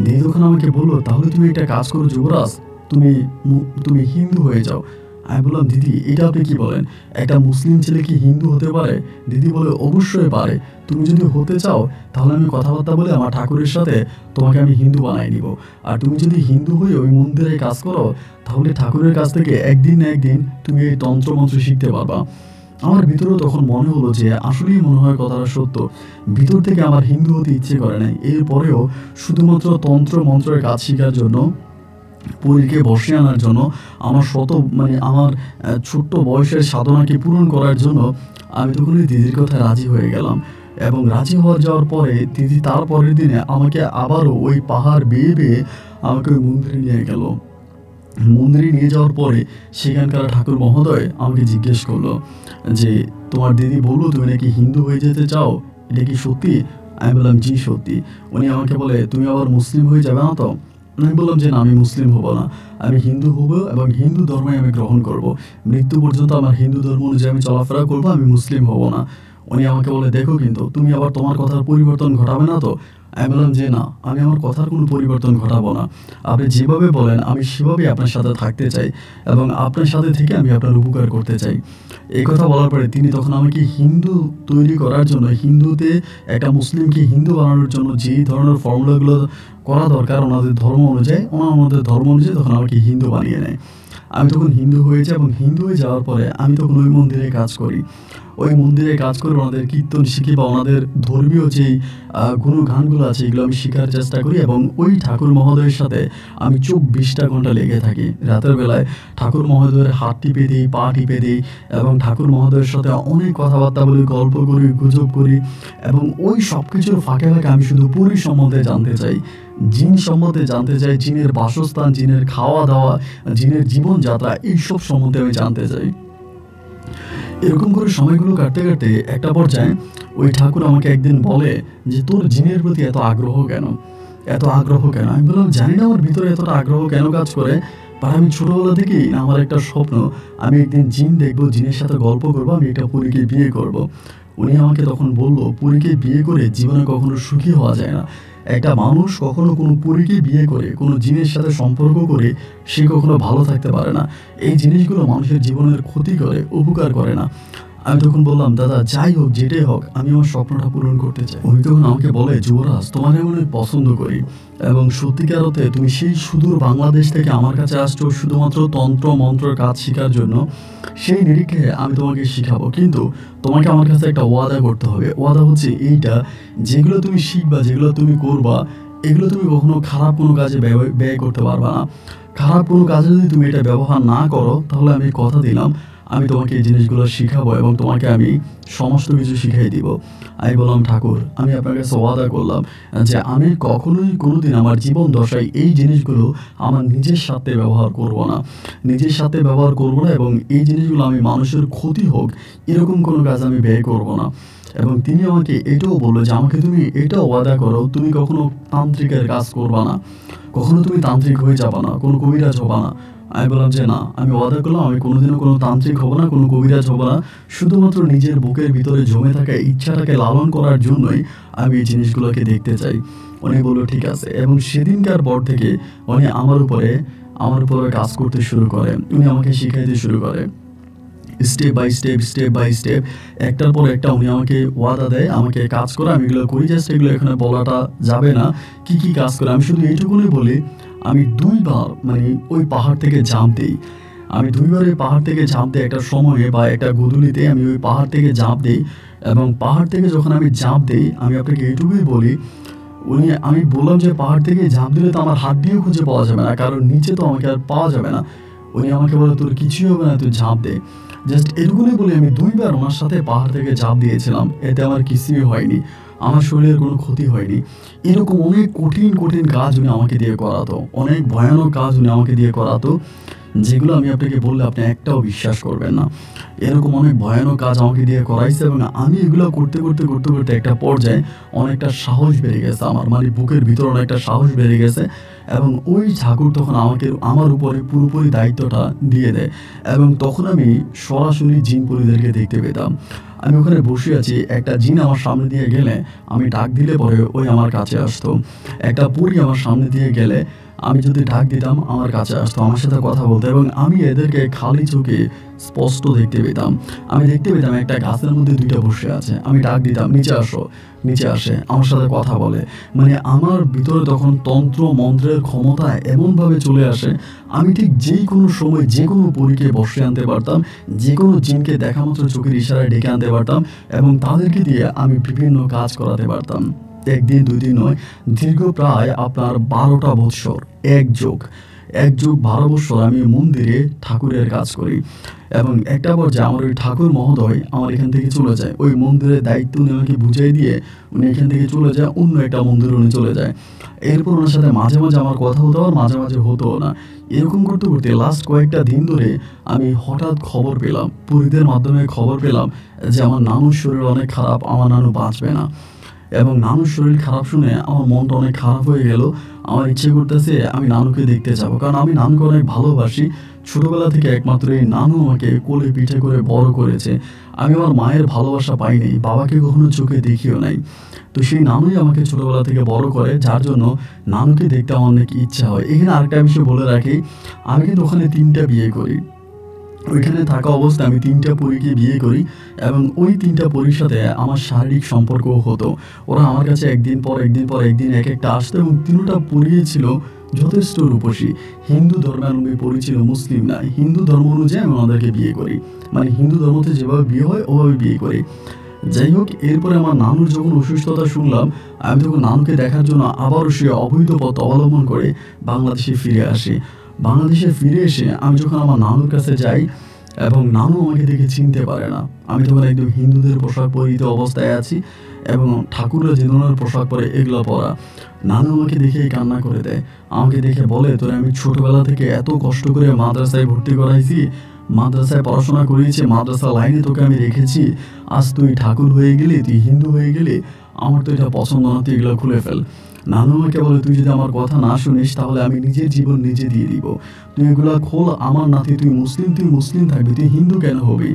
Speaker 1: দিদি তখন আমাকে বললো, তাহলে তুমি একটা কাজ করো যুবরাজ, তুমি হিন্দু হয়ে যাও। আমি বললাম, দিদি এটা আপনি কি বলেন, একটা মুসলিম ছেলে কি হিন্দু হতে পারে? দিদি বলে, অবশ্যই পারে, তুমি যদি হতে চাও তাহলে আমি কথাবার্তা বলে আমার ঠাকুরের সাথে তোমাকে আমি হিন্দু বানাই নিব। আর তুমি যদি হিন্দু হয়ে ওই মন্দিরে কাজ করো, তাহলে ঠাকুরের কাছ থেকে একদিন না একদিন তুমি এই তন্ত্রমন্ত্র শিখতে পারবা। আমার ভিতরেও তখন মনে হলো যে আসলেই মনে হয় কথাটা সত্য। ভিতর থেকে আমার হিন্দু হতে ইচ্ছে করে নাই, এরপরেও শুধুমাত্র তন্ত্র মন্ত্রের কাজ শেখার জন্য পরীকে বসিয়ে আনার জন্য আমার আমার ছোট্ট বয়সের সাধনাকে পূরণ করার জন্য আমি তখন ওই দিদির কথায় রাজি হয়ে গেলাম। এবং রাজি যাওয়ার পরে দিদি তার পরের দিনে আমাকে আবারও ওই পাহাড় বেয়ে বেয়ে আমাকে ওই মন্দিরে নিয়ে গেল। মন্দিরে নিয়ে যাওয়ার পরে সেখানকার ঠাকুর মহোদয় আমাকে জিজ্ঞেস করলো যে, তোমার দিদি বললো তুমি নাকি হিন্দু হয়ে যেতে চাও, এটা কি সত্যি? আমি বললাম জি সত্যি। উনি আমাকে বলে, তুমি আবার মুসলিম হয়ে যাবে না তো? আমি বললাম যে না, আমি মুসলিম হব না, আমি হিন্দু হব এবং হিন্দু ধর্মই আমি গ্রহণ করব। মৃত্যু পর্যন্ত আমার হিন্দু ধর্ম অনুযায়ী আমি চলাফেরা করবো, আমি মুসলিম হব না। উনি আমাকে বলে, দেখো কিন্তু তুমি আবার তোমার কথার পরিবর্তন ঘটাবে না তো? আমি বললাম যে না, আমি আমার কথার কোনো পরিবর্তন ঘটাবো না। আপনি যেভাবে বলেন আমি সেভাবেই আপনার সাথে থাকতে চাই এবং আপনার সাথে থেকে আমি আপনার উপকার করতে চাই। এই কথা বলার পরে তিনি তখন আমাকে হিন্দু তৈরি করার জন্য, হিন্দুতে একটা মুসলিমকে হিন্দু বানানোর জন্য যেই ধরনের ফর্মুলাগুলো করা দরকার ওনাদের ধর্ম অনুযায়ী, ওনাদের ধর্ম অনুযায়ী তখন আমাকে হিন্দু বানিয়ে নেয়। আমি তখন হিন্দু হয়ে যাই এবং হিন্দু হয়ে যাওয়ার পরে আমি তখন ওই মন্দিরে কাজ করি। ওই মন্দিরে কাজ করে ওনাদের কীর্তন শিখি বা ওনাদের ধর্মীয় যেই গুণগানগুলো আছে এগুলো আমি শেখার চেষ্টা করি এবং ওই ঠাকুর মহোদয়ের সাথে আমি 24টা ঘন্টা লেগে থাকি। রাতের বেলায় ঠাকুর মহোদয়ের হাত টিপে দিই, পা টিপে দিই এবং ঠাকুর মহোদয়ের সাথে অনেক কথাবার্তা বলি, গল্প করি, গুজব করি এবং ওই সব কিছুর ফাঁকে ফাঁকে আমি শুধু পুরী সম্বন্ধে জানতে চাই, জিন সম্বন্ধে জানতে চাই, জিনের বাসস্থান, জিনের খাওয়া দাওয়া, জিনের জীবনযাত্রা, এইসব সম্বন্ধে আমি জানতে চাই। এরকম করে সময়গুলো কাটতে কাটতে একটা পর্যায়ে ওই ঠাকুর আমাকে একদিন বলে যে, তোর জিনের প্রতি এত আগ্রহ কেন, এত আগ্রহ কেন? আমি বললাম জানি না আমার ভিতরে এতটা আগ্রহ কেন কাজ করে, আর আমি ছোটবেলা থেকেই না আমার একটা স্বপ্ন, আমি একদিন জিন দেখবো, জিনের সাথে গল্প করবো, আমি একটা পরীকে বিয়ে করব। উনি আমাকে তখন বলল, পরীকে বিয়ে করে জীবনে কখনো সুখী হওয়া যায় না। একটা মানুষ কখনো কোনো পরীকে বিয়ে করে, কোনো জিনের সাথে সম্পর্ক করে সে কখনো ভালো থাকতে পারে না। এই জিনিসগুলো মানুষের জীবনের ক্ষতি করে, উপকার করে না। আমি তখন বললাম, দাদা যাই হোক, যেটাই হোক, আমি আমার স্বপ্নটা পূরণ করতে চাই। উনি তখন আমাকে বলে, যুবরাজ তোমাকে আমি অনেক পছন্দ করি এবং সত্যিকার অর্থে তুমি সেই সুদূর বাংলাদেশ থেকে আমার কাছে আসছো শুধুমাত্র তন্ত্র মন্ত্রের কাজ শেখার জন্য। সেই নিরিখে আমি তোমাকে শিখাবো, কিন্তু তোমাকে আমার কাছে একটা ওয়াদা করতে হবে। ওয়াদা হচ্ছে এইটা, যেগুলো তুমি শিখবা, যেগুলো তুমি করবা, এগুলো তুমি কখনো খারাপ কোনো কাজে ব্যয় করতে পারবা না। খারাপ কোনো কাজে যদি তুমি এটা ব্যবহার না করো, তাহলে আমি কথা দিলাম আমি তোমাকে এই জিনিসগুলো শিখাবো এবং তোমাকে আমি সমস্ত কিছু শিখিয়ে দিব। আমি বললাম, ঠাকুর আমি আপনার কাছে ওয়াদা করলাম যে আমি কখনোই কোনোদিন আমার জীবন দশায় এই জিনিসগুলো আমার নিজের সাথে ব্যবহার করব না, নিজের সাথে ব্যবহার করব না এবং এই জিনিসগুলো আমি মানুষের ক্ষতি হোক এরকম কোনো কাজ আমি ব্যয় করব না। এবং তিনি আমাকে এটাও বললো যে আমাকে তুমি এটাও ওয়াদা করো, তুমি কখনো তান্ত্রিকের কাজ করবা না, কখনো তুমি তান্ত্রিক হয়ে যাবা না, কোনো কবিরাজ হবা না। আমি বললাম যে না, আমি ওয়াদা করলাম আমি কোনোদিনও কোনো তান্ত্রিক হব না, কোনো কবিরাজ হব না, শুধুমাত্র নিজের বুকের ভিতরে জমে থাকা ইচ্ছাটাকে লালন করার জন্যই আমি এই জিনিসগুলোকে দেখতে চাই। উনি বললো ঠিক আছে এবং সেদিনকার পর থেকে উনি আমার উপরে কাজ করতে শুরু করে, উনি আমাকে শিখাইতে শুরু করে স্টেপ বাই স্টেপ একটার পর একটা। উনি আমাকে ওয়াদা দেয়, আমাকে কাজ করে, আমি এগুলো করি। জাস্ট এগুলো এখানে বলাটা যাবে না কি কি কাজ করে, আমি শুধু এইটুকুনি বলি, আমি 2বার ওই পাহাড় থেকে ঝাঁপ দিই। আমি 2বার ওই পাহাড় থেকে ঝাঁপ দিই একটা সময়ে বা একটা গধূলিতে আমি ওই পাহাড় থেকে ঝাঁপ দিই। এবং পাহাড় থেকে যখন আমি ঝাঁপ দিই, আমি আপনাকে এইটুকুই বলি, আমি বললাম যে পাহাড় থেকে ঝাঁপ দিলে তো আমার হাত দিয়েও খুঁজে পাওয়া যাবে না, কারণ নিচে তো আমাকে আর পাওয়া যাবে না। উনি আমাকে বলে, তোর কিছুই হবে না, তুই ঝাঁপ দে। জাস্ট এটুকুনি বলে আমি 2বার ওনার সাথে পাহাড় থেকে ঝাঁপ দিয়েছিলাম। এতে আমার কিছুই হয়নি, আমার শরীরের কোনো ক্ষতি হয়নি। এরকম অনেক কঠিন কঠিন কাজ উনি আমাকে দিয়ে করাতো, অনেক ভয়ানক কাজ উনি আমাকে দিয়ে করাতো, যেগুলো আমি আপনাকে বললে আপনি একটাও বিশ্বাস করবেন না। এরকম অনেক ভয়ানক কাজ আমাকে দিয়ে করাইছে এবং আমি এগুলো করতে করতে করতে করতে একটা পর্যায়ে অনেকটা সাহস বেড়ে গেছে আমার, বুকের ভিতর অনেকটা সাহস বেড়ে গেছে এবং ওই ঠাকুর তখন আমার উপরে পুরোপুরি দায়িত্বটা দিয়ে দেয় এবং তখন আমি সরাসরি জিন পরীদেরকে দেখতে পেতাম। আমি ওখানে বসে আছি, একটা জিন আমার সামনে দিয়ে গেলে আমি ডাক দিলে পরে ওই আমার কাছে আসতো। একটা পরী আমার সামনে দিয়ে গেলে আমি যদি ডাক দিতাম আমার কাছে আসতো, আমার সাথে কথা বলতো এবং আমি এদেরকে খালি চোখে স্পষ্ট দেখতে পেতাম। আমি দেখতে পেতাম একটা গাছের মধ্যে 2টা বসে আছে, আমি ডাক দিতাম নিচে আসো, নিচে আসে আমার সাথে কথা বলে। আমার ভিতরে তখন তন্ত্র মন্ত্রের ক্ষমতা এমনভাবে চলে আসে, আমি ঠিক যেই কোনো সময় যে কোনো পরীকে বসে আনতে পারতাম, যে কোনো জিনকে দেখা মাত্র চোখের ইশারায় ডেকে আনতে পারতাম এবং তাদেরকে দিয়ে আমি বিভিন্ন কাজ করাতে পারতাম। একদিন 2 দিন নয়, দীর্ঘ প্রায় আপনার 12টা বৎসর একযোগ 1+12 বছর আমি মন্দিরে ঠাকুরের কাজ করি এবং একটা পর্যায়ে আমার ওই ঠাকুর মহোদয় আমার এখান থেকে চলে যায়। ওই মন্দিরের দায়িত্ব উনি আমাকে বুঝিয়ে দিয়ে উনি এখান থেকে চলে যায়, অন্য একটা মন্দিরে উনি চলে যায়। এরপর ওনার সাথে মাঝে মাঝে আমার কথা হতো আর মাঝে মাঝে হতোও না। এরকম করতে করতে লাস্ট কয়েকটা দিন ধরে আমি হঠাৎ খবর পেলাম, পরিদের মাধ্যমে খবর পেলাম যে আমার নানুর শরীর অনেক খারাপ, আমার নানু বাঁচবে না। এবং নানুর শরীর খারাপ শুনে আমার মনটা অনেক খারাপ হয়ে গেল। আমার ইচ্ছে করতেছে আমি নানুকে দেখতে যাব, কারণ আমি নানুকে অনেক ভালোবাসি। ছোটবেলা থেকে একমাত্র এই নানু আমাকে কোলে পিঠে করে বড় করেছে। আমি আমার মায়ের ভালোবাসা পাইনি, বাবাকে কখনো চোখে দেখিও নাই। তো সেই নানুই আমাকে ছোটবেলা থেকে বড় করে, যার জন্য নানুকে দেখতে আমার অনেক ইচ্ছা হয়। এখানে আরেকটা বিষয় বলে রাখি, আমি কিন্তু ওখানে 3টা বিয়ে করি। ওইখানে থাকা অবস্থায় আমি 3টা পরীকে বিয়ে করি এবং ওই 3টা পরীর সাথে আমার শারীরিক সম্পর্কও হতো। ওরা আমার কাছে একদিন পর একদিন এক একটা আসতো এবং 3টা পরীই ছিল যথেষ্ট রূপসী। হিন্দু ধর্মাবলম্বী পরী ছিল, মুসলিম না। হিন্দু ধর্ম অনুযায়ী আমি ওনাদেরকে বিয়ে করি, মানে হিন্দু ধর্মতে যেভাবে বিয়ে হয় ওভাবে বিয়ে করি। যাই হোক, এরপরে আমার নানুর যখন অসুস্থতা শুনলাম, আমি তখন নানুকে দেখার জন্য আবারও সে অবৈধ পথ অবলম্বন করে বাংলাদেশে ফিরে আসি। বাংলাদেশে ফিরে এসে আমি যখন আমার নানুর কাছে যাই এবং নানু আমাকে দেখে চিনতে পারে না। আমি তখন একদম হিন্দুদের পোশাক পরিহিত অবস্থায় আছি এবং ঠাকুররা যে ধরনের পোশাক পরে এগুলো পরা। নানু আমাকে দেখেই কান্না করে দেয়। আমাকে দেখে বলে, তোরে আমি ছোটবেলা থেকে এত কষ্ট করে মাদ্রাসায় ভর্তি করাইছি, মাদ্রাসায় পড়াশোনা করিয়েছি, মাদ্রাসা লাইনে তোকে আমি রেখেছি, আজ তুই ঠাকুর হয়ে গেলি, তুই হিন্দু হয়ে গেলি, আমার তো এটা পছন্দ না, তুই এগুলো খুলে ফেল। নানু আমাকে বলে, তুই যদি আমার কথা না শুনিস তাহলে আমি নিজের জীবন নিজে দিয়ে দিব, তুই এগুলা খোল, আমার নাতি, তুই মুসলিম থাকবি, তুই হিন্দু কেন হবি।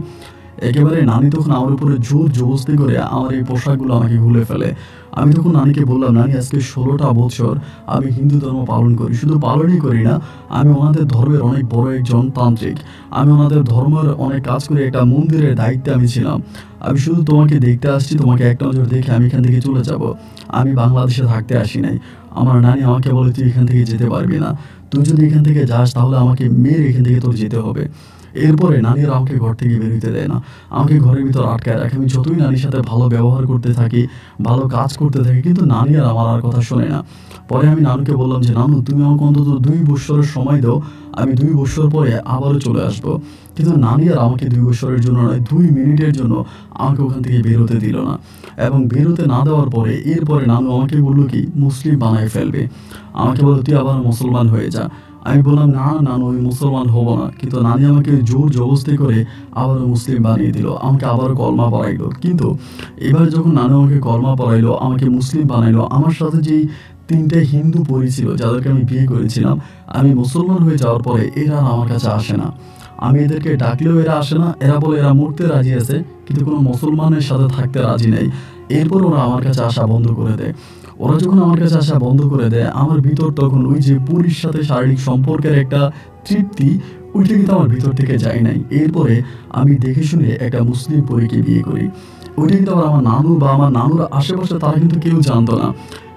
Speaker 1: একেবারে নানি তখন আমার উপরে জোর জবরদস্তি করে আমার এই পোশাকগুলো আমাকে খুলে ফেলে। আমি তখন নানিকে বললাম, নানি আজকে 16টা বছর আমি হিন্দু ধর্ম পালন করি, শুধু পালনই করি না, আমি ওনাদের ধর্মের অনেক বড় একজন তান্ত্রিক। আমি ওনাদের ধর্মের অনেক কাজ করে একটা মন্দিরের দায়িত্বে আমি ছিলাম। আমি শুধু তোমাকে দেখতে আসছি, তোমাকে একটা নজর দেখে আমি এখান থেকে চলে যাব। আমি বাংলাদেশে থাকতে আসি নাই। আমার নানি আমাকে বলে, তুই এখান থেকে যেতে পারবি না, তুই যদি এখান থেকে যাস তাহলে আমাকে মেরে এখান থেকে তোর যেতে হবে। এরপরে নানিরা আমাকে ঘর থেকে বেরোতে দেয় না, আমাকে ঘরের ভিতর আটকায় রাখে। আমি যতই নানির সাথে ভালো ব্যবহার করতে থাকি, ভালো কাজ করতে থাকি, কিন্তু নানি আর আমার আর কথা শোনে না। পরে আমি নানুকে বললাম যে, নানু তুমি আমাকে অন্তত 2 বছরের সময় দাও, আমি 2 বছর পরে আবারও চলে আসবো। কিন্তু নানি আর আমাকে 2 বছরের জন্য নয়, 2 মিনিটের জন্য আমাকে ওখান থেকে বেরোতে দিল না। এবং বেরোতে না দেওয়ার পরে এরপরে নানু আমাকে বললো কি, মুসলিম বানায় ফেলবে। আমাকে বললো, তুই আবার মুসলমান হয়ে যা। আমি বললাম, না নানু, আমি মুসলমান হব না। কিন্তু নানি আমাকে জোর জবরদস্তি করে আবারও মুসলিম বানিয়ে দিল, আমাকে আবারও কলমা পড়াইলো। কিন্তু এবার যখন নানু আমাকে কলমা পড়াইলো, আমাকে মুসলিম বানাইলো, আমার সাথে যেই 3টে হিন্দু পরী ছিল যাদেরকে আমি বিয়ে করেছিলাম, আমি মুসলমান হয়ে যাওয়ার পরে এরা আর আমার কাছে আসে না। আমি এদেরকে ডাকলেও এরা আসে না। এরা বলে এরা মরতে রাজি আছে, কিন্তু কোনো মুসলমানের সাথে থাকতে রাজি নেই। এরপর ওরা আমার কাছে আসা বন্ধ করে দেয়। ওরা যখন আমার কাছে আসা বন্ধ করে দেয়, আমার ভিতর তখন ওই যে পরীর সাথে শারীরিক সম্পর্কের একটা তৃপ্তি, ওইটা কিন্তু আমার ভিতর থেকে যায় নাই। এরপরে আমি দেখে শুনে একটা মুসলিম পরীকে বিয়ে করি। ওইটা কিন্তু আবার আমার নানু বা আমার নানুর আশেপাশে তারা কিন্তু কেউ জানতো না।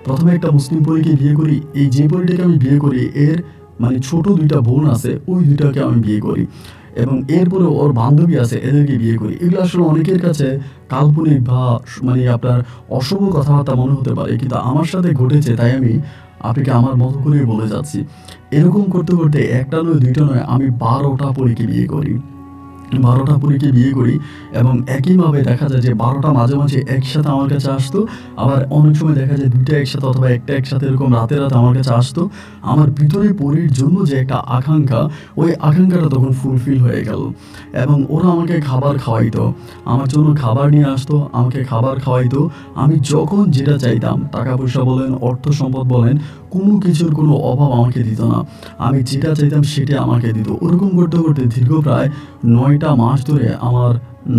Speaker 1: প্রথমে একটা মুসলিম পরীকে বিয়ে করি। এই যে পরীটাকে আমি বিয়ে করি, এর মানে ছোট 2টা বোন আছে, ওই 2টাকে আমি বিয়ে করি এবং এরপরে ওর বান্ধবী আছে, এদেরকে বিয়ে করি। এগুলো আসলে অনেকের কাছে কাল্পনিক বা মানে আপনার অশুভ কথাবার্তা মনে হতে পারে, কিন্তু আমার সাথে ঘটেছে, তাই আমি আপনাকে আমার মতো করে বলে যাচ্ছি। এরকম করতে করতে একটা নয়, 2টা নয়, আমি 12টা পরীকে বিয়ে করি। 12টা পরীকে বিয়ে করি এবং একইভাবে দেখা যায় যে 12টা মাঝে মাঝে একসাথে আমার কাছে আসতো। আবার অনেক সময় দেখা যায় 2টা একসাথে অথবা একটা একসাথে এরকম রাতে রাতে আমার কাছে আসতো। আমার ভিতরে পরীর জন্য যে একটা আকাঙ্ক্ষা, ওই আকাঙ্ক্ষাটা তখন ফুলফিল হয়ে গেল এবং ওরা আমাকে খাবার খাওয়াইতো, আমার জন্য খাবার নিয়ে আসতো, আমাকে খাবার খাওয়াইতো। আমি যখন যেটা চাইতাম, টাকা পয়সা বলেন, অর্থ সম্পদ বলেন, কোনো কিছুর কোনো অভাব আমাকে দিত না। আমি যেটা চাইতাম সেটা আমাকে দিত। ওরকম করতে করতে দীর্ঘ প্রায় 9টা মাস ধরে আমার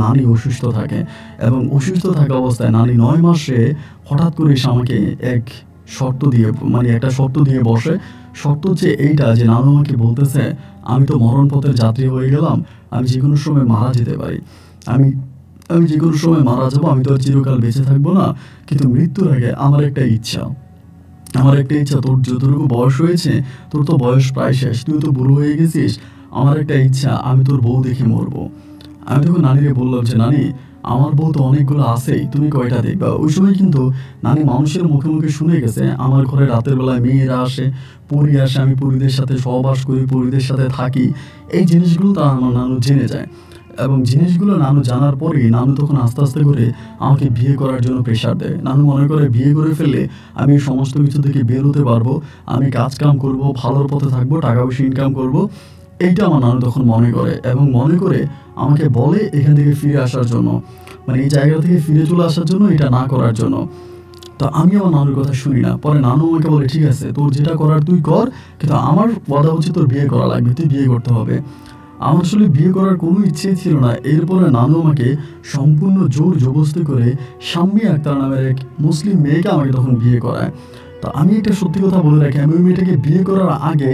Speaker 1: নানি অসুস্থ থাকে এবং অসুস্থ থাকা অবস্থায় নানি 9 মাসে হঠাৎ করে এসে আমাকে এক শর্ত দিয়ে, মানে একটা শর্ত দিয়ে বসে। শর্ত হচ্ছে এইটা যে, নানু আমাকে বলতেছে, আমি তো মরণপথের যাত্রী হয়ে গেলাম, আমি যে কোনো সময় মারা যেতে পারি, আমি আমি যে কোনো সময় মারা যাবো, আমি তো আর চিরকাল বেঁচে থাকবো না। কিন্তু মৃত্যুর আগে আমার একটা ইচ্ছা, তোর যতটুকু বয়স হয়েছে, তোর তো বয়স প্রায় শেষ, তুই তো বুড়ো হয়ে গেছিস, আমার একটা ইচ্ছা, আমি তোর বউ দেখে মরবো। আমি তখন নানিকে বললাম যে, নানি আমার বউ তো অনেকগুলো আছেই, তুমি কয়টা দেখবা। ওই সময় কিন্তু নানি মানুষের মুখে মুখে শুনে গেছে আমার ঘরে রাতের বেলায় মেয়েরা আসে, পরী আসে, আমি পরীদের সাথে সহবাস করি, পরীদের সাথে থাকি। এই জিনিসগুলো তো আমার নানু জেনে যায়, এবং জিনিসগুলো নানু জানার পরেই নানু তখন আস্তে আস্তে করে আমাকে বিয়ে করার জন্য প্রেশার দেয়। নানু মনে করে বিয়ে করে ফেললে আমি সমস্ত কিছু থেকে বের হতে পারবো, আমি কাজ কাম করবো, ভালোর পথে থাকবো, টাকা পয়সা ইনকাম করবো। এইটা আমার নানু তখন মনে করে, এবং মনে করে আমাকে বলে এখান থেকে ফিরে আসার জন্য, মানে এই জায়গা থেকে ফিরে চলে আসার জন্য, এটা না করার জন্য। তো আমি আমার নানুর কথা শুনি না। পরে নানু আমাকে বলে ঠিক আছে, তোর যেটা করার তুই কর, কিন্তু আমার ওয়াদা হচ্ছে তোর বিয়ে করা লাগবে, তুই বিয়ে করতে হবে। আমার আসলে বিয়ে করার কোনো ইচ্ছেই ছিল না। এরপরে নানু আমাকে সম্পূর্ণ জোর জবরদস্তি করে শাম্মী আক্তার নামের এক মুসলিম মেয়েকে আমাকে তখন বিয়ে করায়। তো আমি একটা সত্যি কথা বলে রাখি, আমি ওই মেয়েটাকে বিয়ে করার আগে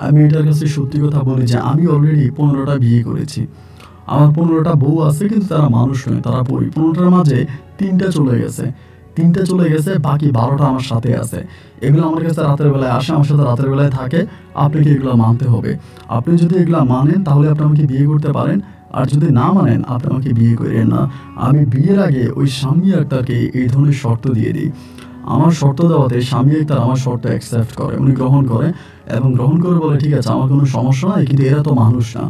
Speaker 1: আমি এটার কাছে সত্যি কথা বলি যে আমি অলরেডি 15টা বিয়ে করেছি। আমার 15টা বউ আছে, কিন্তু তারা মানুষ নয়, তারা পরি। 15টার মাঝে 3টা চলে গেছে, 3টা চলে গেছে, বাকি 12টা আমার সাথে আছে। এগুলো আমার কাছে রাতের বেলায় আসে, আমার সাথে রাতের বেলায় থাকে। আপনাকে এগুলো মানতে হবে। আপনি যদি এগুলো মানেন তাহলে আপনি আমাকে বিয়ে করতে পারেন, আর যদি না মানেন আপনি আমাকে বিয়ে করেন না। আমি বিয়ের আগে ওই শাম্মী আক্তারকে এই ধরনের শর্ত দিয়ে দিই। আমার শর্ত দেওয়াতে শাম্মী আক্তার আমার শর্ত অ্যাকসেপ্ট করে, উনি গ্রহণ করে, এবং গ্রহণ করে বলে ঠিক আছে আমার কোনো সমস্যা নাই, কিন্তু এরা তো মানুষ না।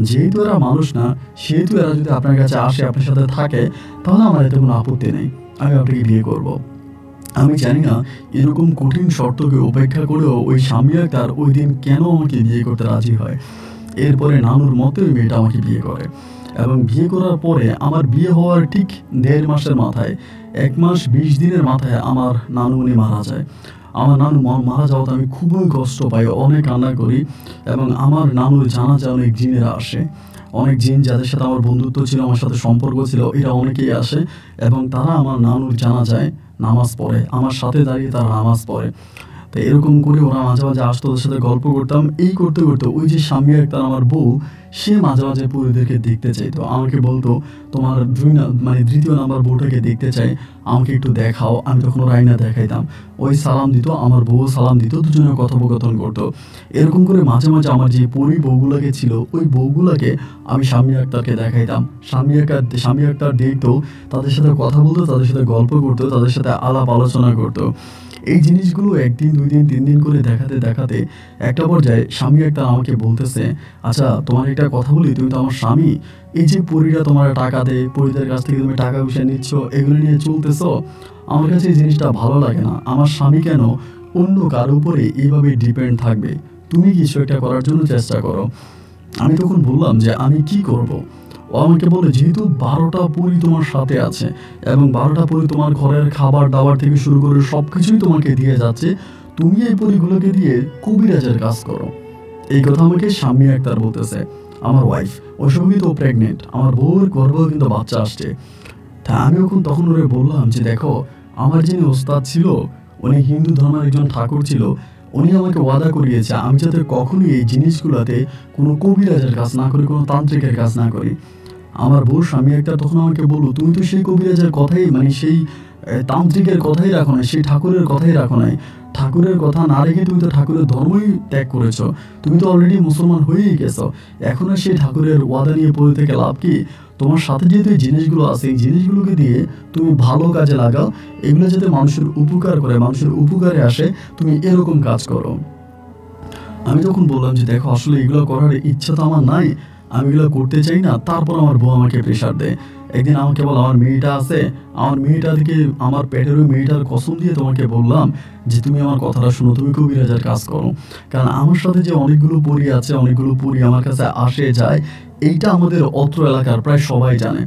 Speaker 1: যেহেতু এরা মানুষ না, সেহেতু এরা যদি আপনার কাছে আসে, আপনার সাথে থাকে, তাহলে আমার এতে কোনো আপত্তি নেই, আমি আপনাকে বিয়ে করব। আমি জানি না এরকম কঠিন শর্তকে উপেক্ষা করেও ওই শাম্মী আক্তার ওই দিন কেন আমাকে বিয়ে করতে রাজি হয়। এরপরে নানুর মতে ওই মেয়েটা আমাকে বিয়ে করে, এবং বিয়ে করার পরে আমার বিয়ে হওয়ার ঠিক 1.5 মাসের মাথায়, 1 মাস 20 দিনের মাথায় আমার নানু উনি মারা যায়। আমার নানু মারা যাওয়াতে আমি খুবই কষ্ট পাই, অনেক কান্না করি, এবং আমার নানুর জানাজায় অনেক জিনেরা আসে। অনেক জিন যাদের সাথে আমার বন্ধুত্ব ছিল, আমার সাথে সম্পর্ক ছিল, এরা অনেকেই আসে, এবং তারা আমার নানুর জানাজায় নামাজ পড়ে, আমার সাথে দাঁড়িয়ে তারা নামাজ পড়ে। তো এরকম করে ওরা মাঝে মাঝে আসতো, ওদের সাথে গল্প করতাম। এই করতে করতে ওই যে শাম্মী আক্তার আমার বউ, সে মাঝে মাঝে পরীদেরকে দেখতে চাইতো, আমাকে বলতো তোমার মানে 3য় নাম্বার বউটাকে দেখতে চাই, আমাকে একটু দেখাও। আমি তখন ওর আয়না দেখাইতাম, ওই সালাম দিত, আমার বউ সালাম দিত, দুজনে কথোপকথন করতো। এরকম করে মাঝে মাঝে আমার যে পরী বউগুলোকে ছিল, ওই বউগুলোকে আমি শাম্মী আক্তারকে দেখাইতাম। শাম্মী আক্তার দেখতো, তাদের সাথে কথা বলতো, তাদের সাথে গল্প করতো, তাদের সাথে আলাপ আলোচনা করতো। এই জিনিসগুলো 1 দিন 2 দিন 3 দিন করে দেখাতে দেখাতে একটা পর্যায়ে শাম্মী আক্তার আমাকে বলতেছে, আচ্ছা তোমার একটা কথা বলি, তুমি তো আমার স্বামী, এই যে পরীরা তোমার টাকা দেয়, পরীদের কাছ থেকে তুমি টাকা পয়সা নিচ্ছ, এগুলো নিয়ে চলতেছো, আমার কাছে এই জিনিসটা ভালো লাগে না। আমার স্বামী কেন অন্য কারো উপরে এইভাবে ডিপেন্ড থাকবে, তুমি কিছু একটা করার জন্য চেষ্টা করো। আমি তখন বললাম যে আমি কি করব। ও আমাকে বলে যেহেতু 12টা পরী তোমার সাথে আছে, এবং 12টা পরী তোমার ঘরের খাবার দাবার থেকে শুরু করে সব কিছুই তোমাকে দিয়ে যাচ্ছে, তুমি এই পরীগুলোকে দিয়ে কবিরাজের কাজ করো। এই কথা আমাকে শাম্মী আক্তার বলতেছে, আমার ওয়াইফ। ওই সময় তো প্রেগনেন্ট, আমার বউয়ের গর্ভেও কিন্তু বাচ্চা আসছে। তা আমি তখন ওরে বললাম যে দেখো, আমার যিনি ওস্তাদ ছিল, উনি হিন্দু ধর্মের একজন ঠাকুর ছিল, উনি আমাকে ওয়াদা করিয়েছে আমি যাতে কখনোই এই জিনিসগুলোতে কোনো কবিরাজের কাজ না করি, কোনো তান্ত্রিকের কাজ না করি। আমার বউ শাম্মী আক্তার তখন আমাকে বলল, তুমি তো সেই কবিরাজের কথাই, মানে সেই তান্ত্রিকের কথাই রাখো নাই, সেই ঠাকুরের কথাই রাখো নাই। ঠাকুরের কথা না রেখে তুমি তো ঠাকুরের ধর্মই ত্যাগ করেছ, তুমি তো অলরেডি মুসলমান হয়েই গেছো। এখন আর সেই ঠাকুরের ওয়াদা নিয়ে পড়ে থেকে লাভ কি? তোমার সাথে যেহেতু এই জিনিসগুলো আছে, এই জিনিসগুলোকে দিয়ে তুমি ভালো কাজে লাগাও, এগুলো যাতে মানুষের উপকার করে, মানুষের উপকারে আসে, তুমি এরকম কাজ করো। আমি তখন বললাম যে দেখো, আসলে এগুলো করার ইচ্ছা তো আমার নাই, আমি এগুলো করতে চাই না। তারপর আমার বউ আমাকে প্রেশার দেয়। একদিন আমাকে বলো, আমার মেয়েটা আছে, আমার মেয়েটাকে, আমার পেটের ওই মেয়েটার কসম দিয়ে তোমাকে বললাম যে তুমি আমার কথাটা শোনো, তুমি কবিরাজের কাজ করো। কারণ আমার সাথে যে অনেকগুলো পরী আছে, অনেকগুলো পরী আমার কাছে আসে যায়, এইটা আমাদের অত্র এলাকার প্রায় সবাই জানে,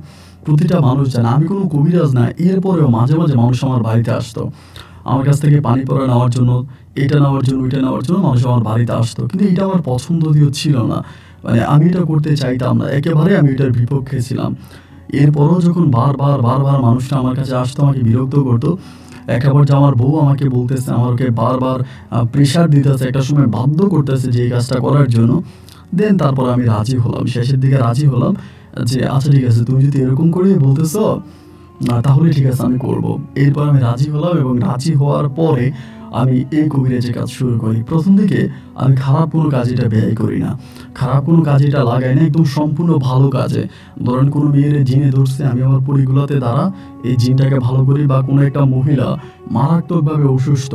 Speaker 1: প্রতিটা মানুষ জানে আমি কোনো কবিরাজ না। এরপরেও মাঝে মাঝে মানুষ আমার বাড়িতে আসতো, আমার কাছ থেকে পানি পড়া নেওয়ার জন্য, এটা নেওয়ার জন্য, ওইটা নেওয়ার জন্য মানুষ আমার বাড়িতে আসতো। কিন্তু এটা আমার পছন্দনীয় ছিল না, মানে আমি এটা করতে চাইতাম না, একেবারে আমি এটার বিপক্ষে ছিলাম। এরপরও যখন বারবার বারবার মানুষটা আমার কাছে আসতো, আমাকে বিরক্ত করতো, একটা পর্যায়ে আমার বউ আমাকে বলতেছে, আমাকে বারবার প্রেশার দিতেছে, একটা সময় বাধ্য করতেছে যে এই কাজটা করার জন্য। দেন তারপর আমি রাজি হলাম, শেষের দিকে রাজি হলাম যে আচ্ছা ঠিক আছে, তুমি যদি এরকম করে বলতেছো তাহলে ঠিক আছে, আমি করব। এরপর আমি রাজি হলাম, এবং রাজি হওয়ার পরে আমি এই কবিরাজের কাজ শুরু করি। প্রথম দিকে আমি খারাপ কোনো কাজে এটা ব্যয় করি না, খারাপ কোনো কাজে এটা লাগাই না, একদম সম্পূর্ণ ভালো কাজে। ধরেন কোনো মেয়ের জিনে ধরছে, আমি আমার পরিগুলোতে দ্বারা এই জিনটাকে ভালো করি। বা কোনো একটা মহিলা মারাত্মকভাবে অসুস্থ,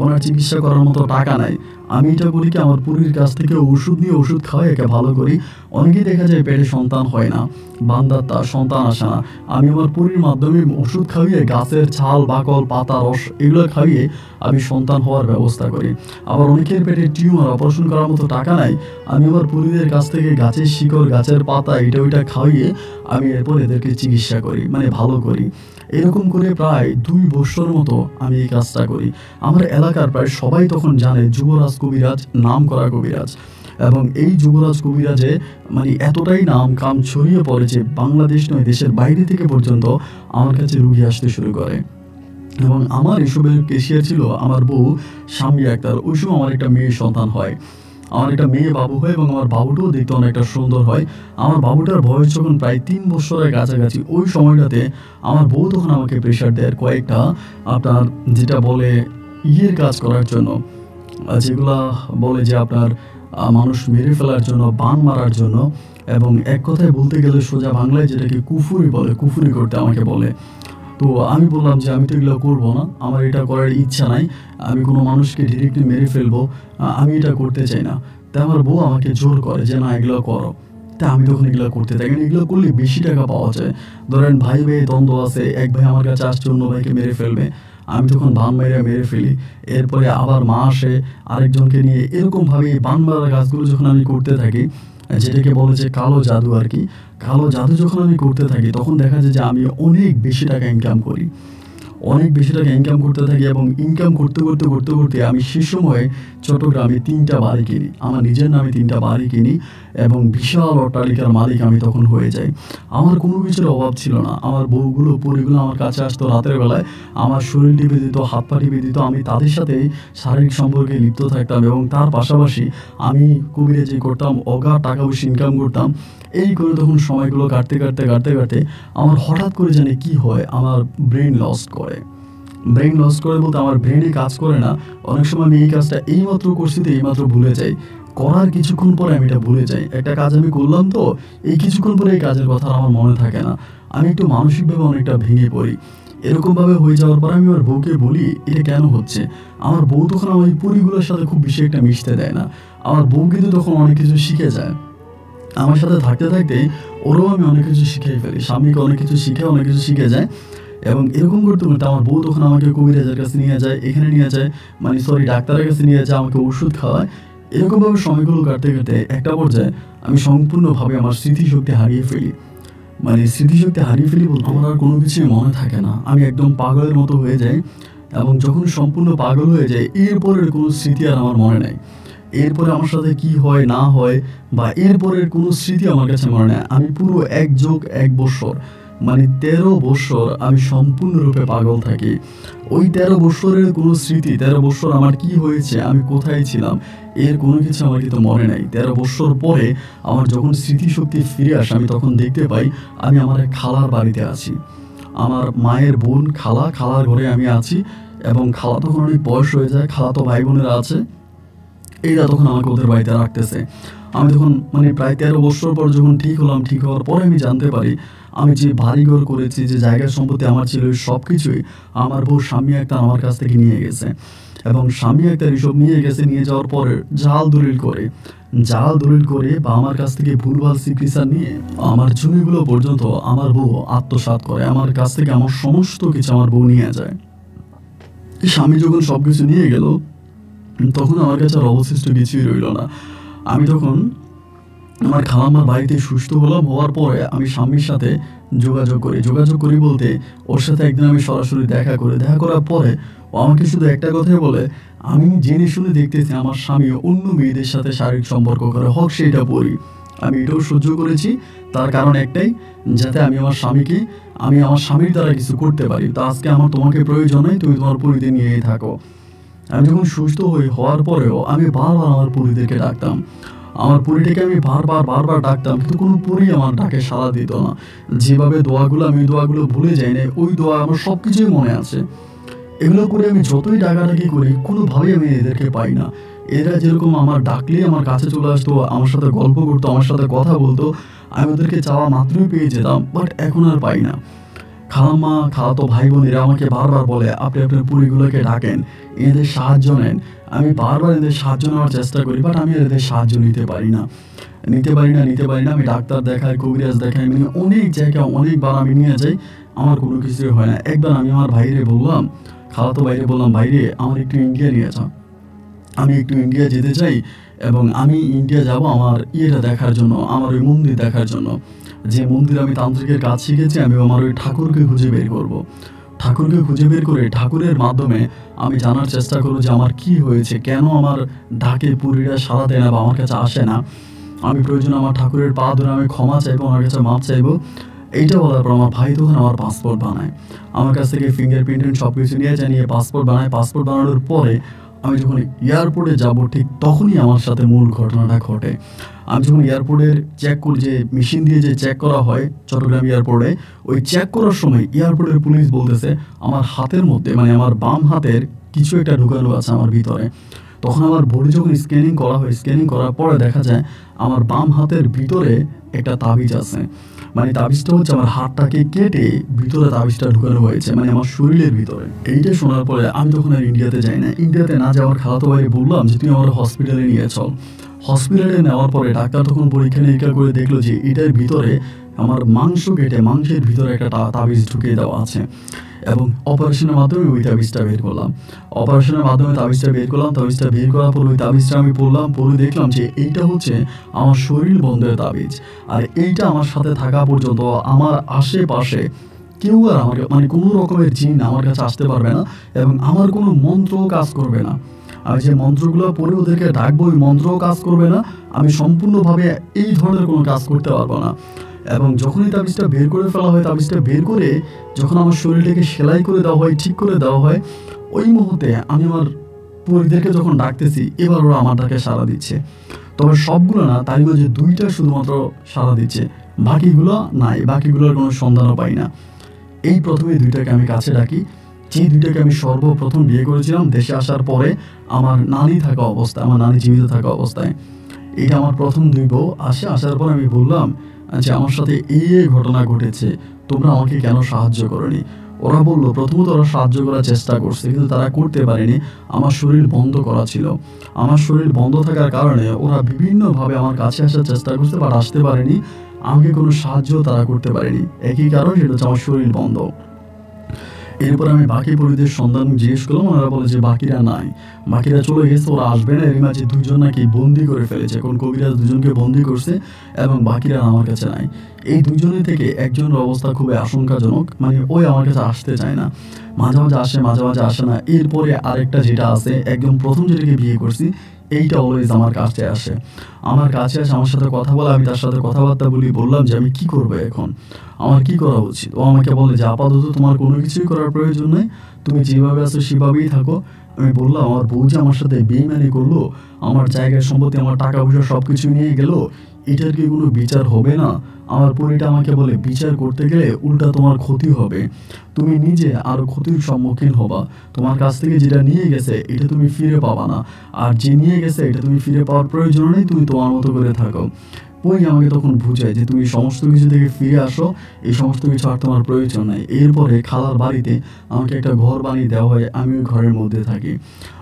Speaker 1: ওনার চিকিৎসা করার মতো টাকা নাই, আমি এটা করি কি আমার পরির কাছ থেকে ওষুধ নিয়ে ওষুধ খাওয়াই একে ভালো করি। অনেকেই দেখা যায় পেটে সন্তান হয় না, বান্দার তার সন্তান আসে না, আমি আমার পরির মাধ্যমে ওষুধ খাইয়ে গাছের ছাল বাকল পাতা রস এগুলো খাইয়ে আমি সন্তান হওয়ার ব্যবস্থা করি। আবার অনেকের পেটে টিউমার, অপারেশন করার মতো টাকা নাই, আমি আমার পরিদের কাছ থেকে গাছের শিকড় গাছের পাতা এটা ওইটা খাইয়ে আমি এরপর এদেরকে চিকিৎসা করি, মানে ভালো করি। এরকম করে প্রায় 2 বছর মতো আমি এই কাজটা করি। আমার এলাকার প্রায় সবাই তখন জানে যুবরাজ কবিরাজ নাম করা কবিরাজ। এবং এই যুবরাজ কবিরাজে মানে এতটাই নাম কাম ছড়িয়ে পড়ে যে বাংলাদেশ নয় দেশের বাইরে থেকে পর্যন্ত আমার কাছে রুগী আসতে শুরু করে। এবং আমার এসবের কেশিয়ার ছিল আমার বউ স্বামী আক্তার। ওই সময় আমার একটা মেয়ে সন্তান হয়, আমার একটা মেয়ে বাবু হয় এবং আমার বাবুটাও দেখতে অনেকটা সুন্দর হয়। আমার বাবুটার বয়স যখন প্রায় 3 বছরের কাছাকাছি, ওই সময়টাতে আমার বউ তখন আমাকে প্রেশার দেয় কয়েকটা আপনার যেটা বলে ইয়ের কাজ করার জন্য, যেগুলা বলে যে আপনার মানুষ মেরে ফেলার জন্য, বান মারার জন্য। এবং এক কথায় বলতে গেলে সোজা বাংলায় যেটাকে কুফুরি বলে, কুফুরি করতে আমাকে বলে। তো আমি বললাম যে আমি তো এগুলো করবো না, আমার এটা করার ইচ্ছা নাই, আমি কোনো মানুষকে ডিরেক্টলি মেরে ফেলবো, আমি এটা করতে চাই না। তা আমার বউ আমাকে জোর করে যে না এগুলো করো। তা আমি তখন এগুলো করতে থাকি। এগুলো করলে বেশি টাকা পাওয়া যায়। ধরেন ভাই ভাই দ্বন্দ্ব আছে, এক ভাই আমার কাছে আসছে অন্য ভাইকে মেরে ফেলবে, আমি তখন বান মাইরা মেরে ফেলি। এরপরে আবার মা আসে আরেকজনকে নিয়ে, এরকমভাবে বান মারার কাজগুলো যখন আমি করতে থাকি, যেটাকে বলে যে কালো জাদু আর কি, কালো জাদু যখন আমি করতে থাকি তখন দেখা যায় যে আমি অনেক বেশি টাকা ইনকাম করি, অনেক বেশি টাকা ইনকাম করতে থাকি। এবং ইনকাম করতে করতে করতে করতে আমি সে সময় চট্টগ্রামে 3টা বাড়ি কিনি, আমার নিজের নামে 3টা বাড়ি কিনি এবং বিশাল অট্টালিকার মালিক আমি তখন হয়ে যাই। আমার কোনো কিছুর অভাব ছিল না। আমার বউগুলো পরিগুলো আমার কাছে আসতো রাতের বেলায়, আমার শরীর টিপে দিত, হাত পা টিপে দিত, আমি তাদের সাথে শারীরিক সম্পর্কে লিপ্ত থাকতাম। এবং তার পাশাপাশি আমি কবিরাজি করতাম, অগাধ টাকা পয়সা ইনকাম করতাম। এই করে তখন সময়গুলো কাটতে কাটতে কাটতে কাটতে আমার হঠাৎ করে জানি কি হয়, আমার ব্রেন লস করে। ব্রেন লস করে বলতে আমার ব্রেনে কাজ করে না। অনেক সময় আমি এই কাজটা এইমাত্র করছি তো এইমাত্র ভুলে যাই, করার কিছুক্ষণ পরে আমি এটা ভুলে যাই। একটা কাজ আমি করলাম তো এই কিছুক্ষণ পরে এই কাজের কথা আমার মনে থাকে না, আমি একটু মানসিকভাবে অনেকটা ভেঙে পড়ি। এরকমভাবে হয়ে যাওয়ার পর আমি আমার বউকে বলি এটা কেন হচ্ছে। আমার বউ তখন আমার এই পরিগুলোর সাথে খুব বেশি একটা মিশতে দেয় না। আমার বউ কিন্তু তখন অনেক কিছু শিখে যায়। আমার সাথে থাকতে থাকতে ওরও আমি অনেক কিছু শিখিয়ে ফেলি, স্বামীকে অনেক কিছু শিখে অনেক কিছু শিখে যায়। এবং এরকম করতে করতে আমার বউ তখন আমাকে কবিরাজের কাছে নিয়ে যায়, এখানে নিয়ে যায়, মানে সরি ডাক্তারের কাছে নিয়ে যায়, আমাকে ওষুধ খাওয়ায়। এরকমভাবে সময়গুলো কাটতে কাটতে একটা পর্যায়ে আমি সম্পূর্ণভাবে আমার স্মৃতিশক্তি হারিয়ে ফেলি। মানে স্মৃতিশক্তি হারিয়ে ফেলি বলতে আমার আর কোনো কিছুই মনে থাকে না, আমি একদম পাগলের মতো হয়ে যাই। এবং যখন সম্পূর্ণ পাগল হয়ে যায় এরপরের কোনো স্মৃতি আর আমার মনে নেই। এরপরে আমার সাথে কি হয় না হয় বা এরপরের কোনো স্মৃতি আমার কাছে মনে নেই। আমি পুরো 1+1 বছর মানে 13 বছর আমি সম্পূর্ণরূপে পাগল থাকি। ওই 13 বছরের কোনো স্মৃতি, 13 বছর আমার কি হয়েছে, আমি কোথায় ছিলাম, এর কোনো কিছু আমার কিন্তু মনে নাই। 13 বছর পরে আমার যখন স্মৃতিশক্তি ফিরে আসে আমি তখন দেখতে পাই আমি আমার এক খালার বাড়িতে আছি। আমার মায়ের বোন খালা, খালার ঘরে আমি আছি। এবং খালা তখন অনেক বয়স হয়ে যায়, খালা তো ভাই বোনেরা আছে, এরা তখন আমাকে ওদের বাড়িতে রাখতেছে। আমি তখন মানে প্রায় 13 বছর পর যখন ঠিক হলাম, ঠিক হওয়ার পরে আমি জানতে পারি আমি যে বাড়িঘর করেছি, যে জায়গা সম্পত্তি আমার ছিল, সব কিছুই আমার বউ স্বামী একটা আমার কাছ থেকে নিয়ে গেছে। এবং স্বামী একটা এসব নিয়ে গেছে, নিয়ে যাওয়ার পরে জাল দলিল করে বা আমার কাছ থেকে ভুলভাল চিকিৎসা নিয়ে আমার জমিগুলো পর্যন্ত আমার বউ আত্মসাৎ করে। আমার কাছ থেকে আমার সমস্ত কিছু আমার বউ নিয়ে যায়। স্বামী যখন সব কিছু নিয়ে গেল তখন আমার কাছে আর অবশিষ্ট কিছুই রইল না। আমি তখন আমার খালাম্মার বাড়িতে সুস্থ হলাম। হওয়ার পরে আমি স্বামীর সাথে যোগাযোগ করি বলতে ওর সাথে একদিন আমি সরাসরি দেখা করার পরে ও আমাকে শুধু একটা কথাই বলে, আমি জেনে শুনে দেখতেছি আমার স্বামী অন্য মেয়েদের সাথে শারীরিক সম্পর্ক করে, হোক সেটা পরি। আমি এটাও সহ্য করেছি, তার কারণ একটাই, যাতে আমি আমার স্বামীর দ্বারা কিছু করতে পারি। তা আজকে আমার তোমাকে প্রয়োজন নেই, তুমি তোমার পরিতে নিয়েই থাকো। আমি যখন সুস্থ হওয়ার পরেও আমি বারবার আমার পরিদেরকে ডাকতাম, আমার পরিটাকে আমি বারবার ডাকতাম, কিন্তু কোনো পরি আমার ডাকে সাড়া দিত না। যেভাবে আমি দোয়াগুলো ভুলে যাই না, ওই দোয়া আমার সব কিছুই মনে আছে। এগুলো করে আমি যতই ডাকাডাকি করি কোনোভাবেই আমি এদেরকে পাই না। এরা যেরকম আমার ডাকলেই আমার কাছে চলে আসতো, আমার সাথে গল্প করতো, আমার সাথে কথা বলতো, আমি ওদেরকে চাওয়া মাত্রই পেয়ে যেতাম, বাট এখন আর পাই না। খালাম্মা, খালাতো ভাই বোন এরা আমাকে বারবার বলে আপনি আপনার পরিগুলোকে ডাকেন, এদের সাহায্য নেন। আমি বারবার এদের সাহায্য নেওয়ার চেষ্টা করি, বাট আমি এদের সাহায্য নিতে পারি না। আমি ডাক্তার দেখাই, কবিরাজ দেখাই, মানে অনেক জায়গায় অনেকবার আমি নিয়ে যাই, আমার কোনো কিছুই হয় না। একবার আমি আমার ভাইরে বললাম, খালাতো ভাইরে বললাম, ভাইরে আমার একটু ইন্ডিয়া নিয়ে যাও, আমি একটু ইন্ডিয়া যেতে চাই এবং আমি ইন্ডিয়া যাব আমার ইয়েটা দেখার জন্য, আমার ওই মন্দির দেখার জন্য, যে মন্দির আমি তান্ত্রিকের কাজ শিখেছি, আমি আমার ওই ঠাকুরকে খুঁজে বের করব। ঠাকুরকে খুঁজে বের করে ঠাকুরের মাধ্যমে আমি জানার চেষ্টা করব যে আমার কি হয়েছে, কেন আমার ডাকে পুরীরা সাড়া দেয় না বা আমার কাছে আসে না। আমি প্রয়োজন আমার ঠাকুরের পা ধরে আমি ক্ষমা চাইবো, আমার কাছে মাপ চাইবো। এইটা বলার পর আমার ভাই তখন আমার পাসপোর্ট বানায়, আমার কাছ থেকে ফিঙ্গারপ্রিন্ট সব কিছু নিয়ে যায়, নিয়ে পাসপোর্ট বানায়। পাসপোর্ট বানানোর পরে আমি যখন এয়ারপোর্টে যাব, ঠিক তখনই আমার সাথে মূল ঘটনাটা ঘটে। আমি যখন এয়ারপোর্টের চেক করি, যে মেশিন দিয়ে যে চেক করা হয় চট্টগ্রাম এয়ারপোর্টে, ওই চেক করার সময় এয়ারপোর্টের পুলিশ বলতেছে আমার হাতের মধ্যে, মানে আমার বাম হাতের কিছু একটা ঢুকানো আছে আমার ভিতরে। তখন আমার বডি যখন স্ক্যানিং করা হয়, স্ক্যানিং করার পরে দেখা যায় আমার বাম হাতের ভিতরে একটা তাবিজ আছে। মানে তাবিজটা হচ্ছে আমার হাতটাকে কেটে ভিতরে তাবিজটা ঢুকানো হয়েছে, মানে আমার শরীরের ভিতরে। এইটা শোনার পরে আমি তখন আর ইন্ডিয়াতে যাই না। ইন্ডিয়াতে না যাওয়ার খালাতো ভাইকে বললাম যে তুই আমার হসপিটালে নিয়ে চল। হসপিটালে নেওয়ার পরে ডাক্তার তখন পরীক্ষা নিরীক্ষা করে দেখলো যে এটার ভিতরে আমার মাংস কেটে মাংসের ভিতরে একটা তাবিজ ঢুকিয়ে দেওয়া আছে, এবং অপারেশনের মাধ্যমে ওই তাবিজটা বের করলাম। তাবিজটা বের করার পর ওই তাবিজটা আমি পরে দেখলাম যে এইটা হচ্ছে আমার শরীর বন্ধের তাবিজ। আর এইটা আমার সাথে থাকা পর্যন্ত আমার আশেপাশে কেউ আর আমাকে, মানে কোনো রকমের জিন আমার কাছে আসতে পারবে না, এবং আমার কোনো মন্ত্রও কাজ করবে না। আমি যে মন্ত্রগুলো পড়ে ওদেরকে ডাকবো, ওই মন্ত্রও কাজ করবে না। আমি সম্পূর্ণভাবে এই ধরনের কোনো কাজ করতে পারবো না। এবং যখনই তাবিজটা বের করে ফেলা হয়, তাবিজটা বের করে যখন আমার শরীরটাকে সেলাই করে দেওয়া হয়, ঠিক করে দেওয়া হয়, ওই মুহূর্তে আমি আমার পরিদেরকে যখন ডাকতেছি, এবার ওরা আমার ডাকে সাড়া দিচ্ছে। তবে সবগুলো না, তারই মাঝে 2টা শুধুমাত্র সাড়া দিচ্ছে, বাকিগুলো নাই, বাকিগুলোর কোনো সন্ধানও পাই না। এই প্রথমে 2টাকে আমি কাছে ডাকি, যে 2টাকে আমি সর্বপ্রথম বিয়ে করেছিলাম দেশে আসার পরে, আমার নানি থাকা অবস্থায়, আমার নানি জীবিত থাকা অবস্থায়। এটা আমার প্রথম 2 বউ আসার পর আমি বললাম যে আমার সাথে এই ঘটনা ঘটেছে, তোমরা আমাকে কেন সাহায্য করোনি? ওরা বললো প্রথমত ওরা সাহায্য করার চেষ্টা করছে, কিন্তু তারা করতে পারেনি। আমার শরীর বন্ধ করা ছিল, আমার শরীর বন্ধ থাকার কারণে ওরা বিভিন্নভাবে আমার কাছে আসার চেষ্টা করছে, বাট আসতে পারেনি। আমাকে কোনো সাহায্য তারা করতে পারেনি, একই কারণ, সেটা হচ্ছে আমার শরীর বন্ধ। এরপর আমি বাকি পরিদের সন্ধান জিজ্ঞেস করলাম, ওরা বলে যে বাকিরা নাই, বাকিরা চলে গেছে, ওরা আসবে না। এর মাঝে 2জন নাকি বন্দি করে ফেলেছে, কোন কবিরাজ 2জনকে বন্দি করছে, এবং বাকিরা আমার কাছে নাই। এই 2জনের থেকে একজনের অবস্থা খুবই আশঙ্কাজনক, মানে ওই আমার কাছে আসতে চায় না, মাঝে মাঝে আসে, মাঝে মাঝে আসে না। এরপরে আরেকটা যেটা আছে, একদম প্রথম যেটাকে বিয়ে করছি, এইটা অলওয়েজ আমার কাছে আসে, আমার সাথে কথা বলে, আমি তার সাথে কথাবার্তা বলি। বললাম যে আমি কি করবো এখন, আমার কি করা উচিত? ও আমাকে বলে যে আপাতত তোমার কোনো কিছুই করার প্রয়োজন নেই, তুমি যেভাবে আছো সেভাবেই থাকো। আমি বললাম আমার বউ যে আমার সাথে বেইমানি করলো, আমার জায়গায় সম্পত্তি, আমার টাকা পয়সা সব কিছু নিয়ে গেল, এটার কি কোনো বিচার হবে না? আমার পরিটা আমাকে বলে বিচার করতে গেলে উল্টা তোমার ক্ষতি হবে, তুমি নিজে আরো ক্ষতির সম্মুখীন হবা। তোমার কাছ থেকে যেটা নিয়ে গেছে এটা তুমি ফিরে পাবা না, আর যে নিয়ে গেছে এটা তুমি ফিরে পাওয়ার প্রয়োজন নেই, তুমি তোমার মতো করে থাকো। ওই আমাকে তখন বুঝায় যে তুমি সমস্ত কিছু থেকে ফিরে আসো, এই সমস্ত কিছু আর তোমার প্রয়োজন নাই। এরপরে খালার বাড়িতে আমাকে একটা ঘর বানিয়ে দেওয়া হয়, আমি ওই ঘরের মধ্যে থাকি।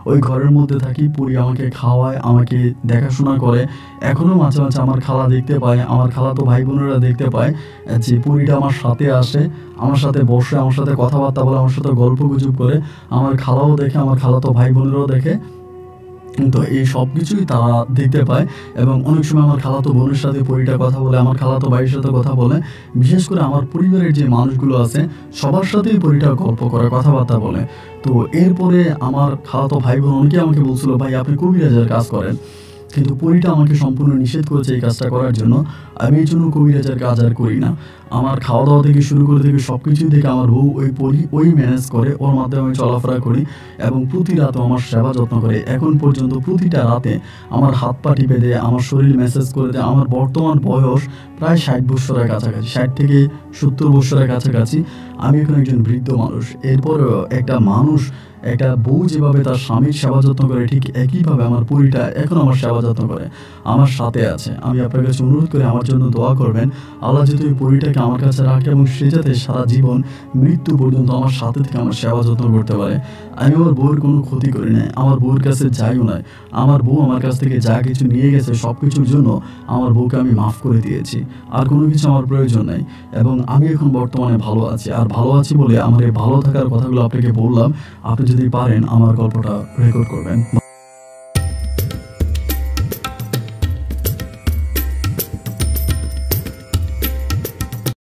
Speaker 1: ওই ঘরের মধ্যে থাকি, পুরি আমাকে খাওয়ায়, আমাকে দেখাশোনা করে। এখনও মাঝে মাঝে আমার খালা দেখতে পায়, আমার খালাতো ভাই বোনেরা দেখতে পায় যে পুরিটা আমার সাথে আসে, আমার সাথে বসে, আমার সাথে কথাবার্তা বলে, আমার সাথে গল্প গুজব করে। আমার খালাও দেখে, আমার খালাতো ভাই বোনেরাও দেখে। তো এই সব কিছুই তারা দেখতে পায়, এবং অনেক সময় আমার খালাতো বোনের সাথে পরিটা কথা বলে, আমার খালাতো ভাইয়ের সাথে কথা বলে। বিশেষ করে আমার পরিবারের যে মানুষগুলো আছে সবার সাথেই পরিটা গল্প করে, কথাবার্তা বলে। তো এরপরে আমার খালাতো ভাই বোন অনেকে আমাকে বলছিল, ভাই আপনি কবিরাজের কাজ করেন, কিন্তু পরিটা আমাকে সম্পূর্ণ নিষেধ করেছে এই কাজটা করার জন্য। আমি এই জন্য কবিরাজের কাজ আর করি না। আমার খাওয়া দাওয়া থেকে শুরু করে থেকে সব কিছুই থেকে আমার বউ ওই ম্যানেজ করে, ওর মাধ্যমে আমি চলাফেরা করি এবং প্রতি রাতে আমার সেবা যত্ন করে। এখন পর্যন্ত প্রতিটা রাতে আমার হাত পা টিপে দেয়, আমার শরীর ম্যাসেজ করে দেয়। আমার বর্তমান বয়স প্রায় 60 বছরের কাছাকাছি, 60 থেকে 70 বছরের কাছাকাছি। আমি এখন একজন বৃদ্ধ মানুষ। এরপরেও একটা মানুষ, একটা বউ যেভাবে তার স্বামীর সেবা যত্ন করে, ঠিক একইভাবে আমার পরিটা এখন আমার সেবা যত্ন করে, আমার সাথে আছে। আমি আপনার কাছে অনুরোধ করে আমার জন্য দোয়া করবেন। আল্লাহ যাতে ওই পরিটাকে আমার কাছে রাখে এবং সে যাতে সারা জীবন মৃত্যু পর্যন্ত আমার সাথে থেকে আমার সেবা যত্ন করতে পারে। আমি আমার বউয়ের কোনো ক্ষতি করি নাই, আমার বউয়ের কাছে যাইও নাই। আমার বউ আমার কাছ থেকে যা কিছু নিয়ে গেছে সব কিছুর জন্য আমার বউকে আমি মাফ করে দিয়েছি। আর কোনো কিছু আমার প্রয়োজন নাই এবং আমি এখন বর্তমানে ভালো আছি। আর ভালো আছি বলে আমার এই ভালো থাকার কথাগুলো আপনাকে বললাম। আপনি যদি পারেন আমার গল্পটা রেকর্ড করবেন।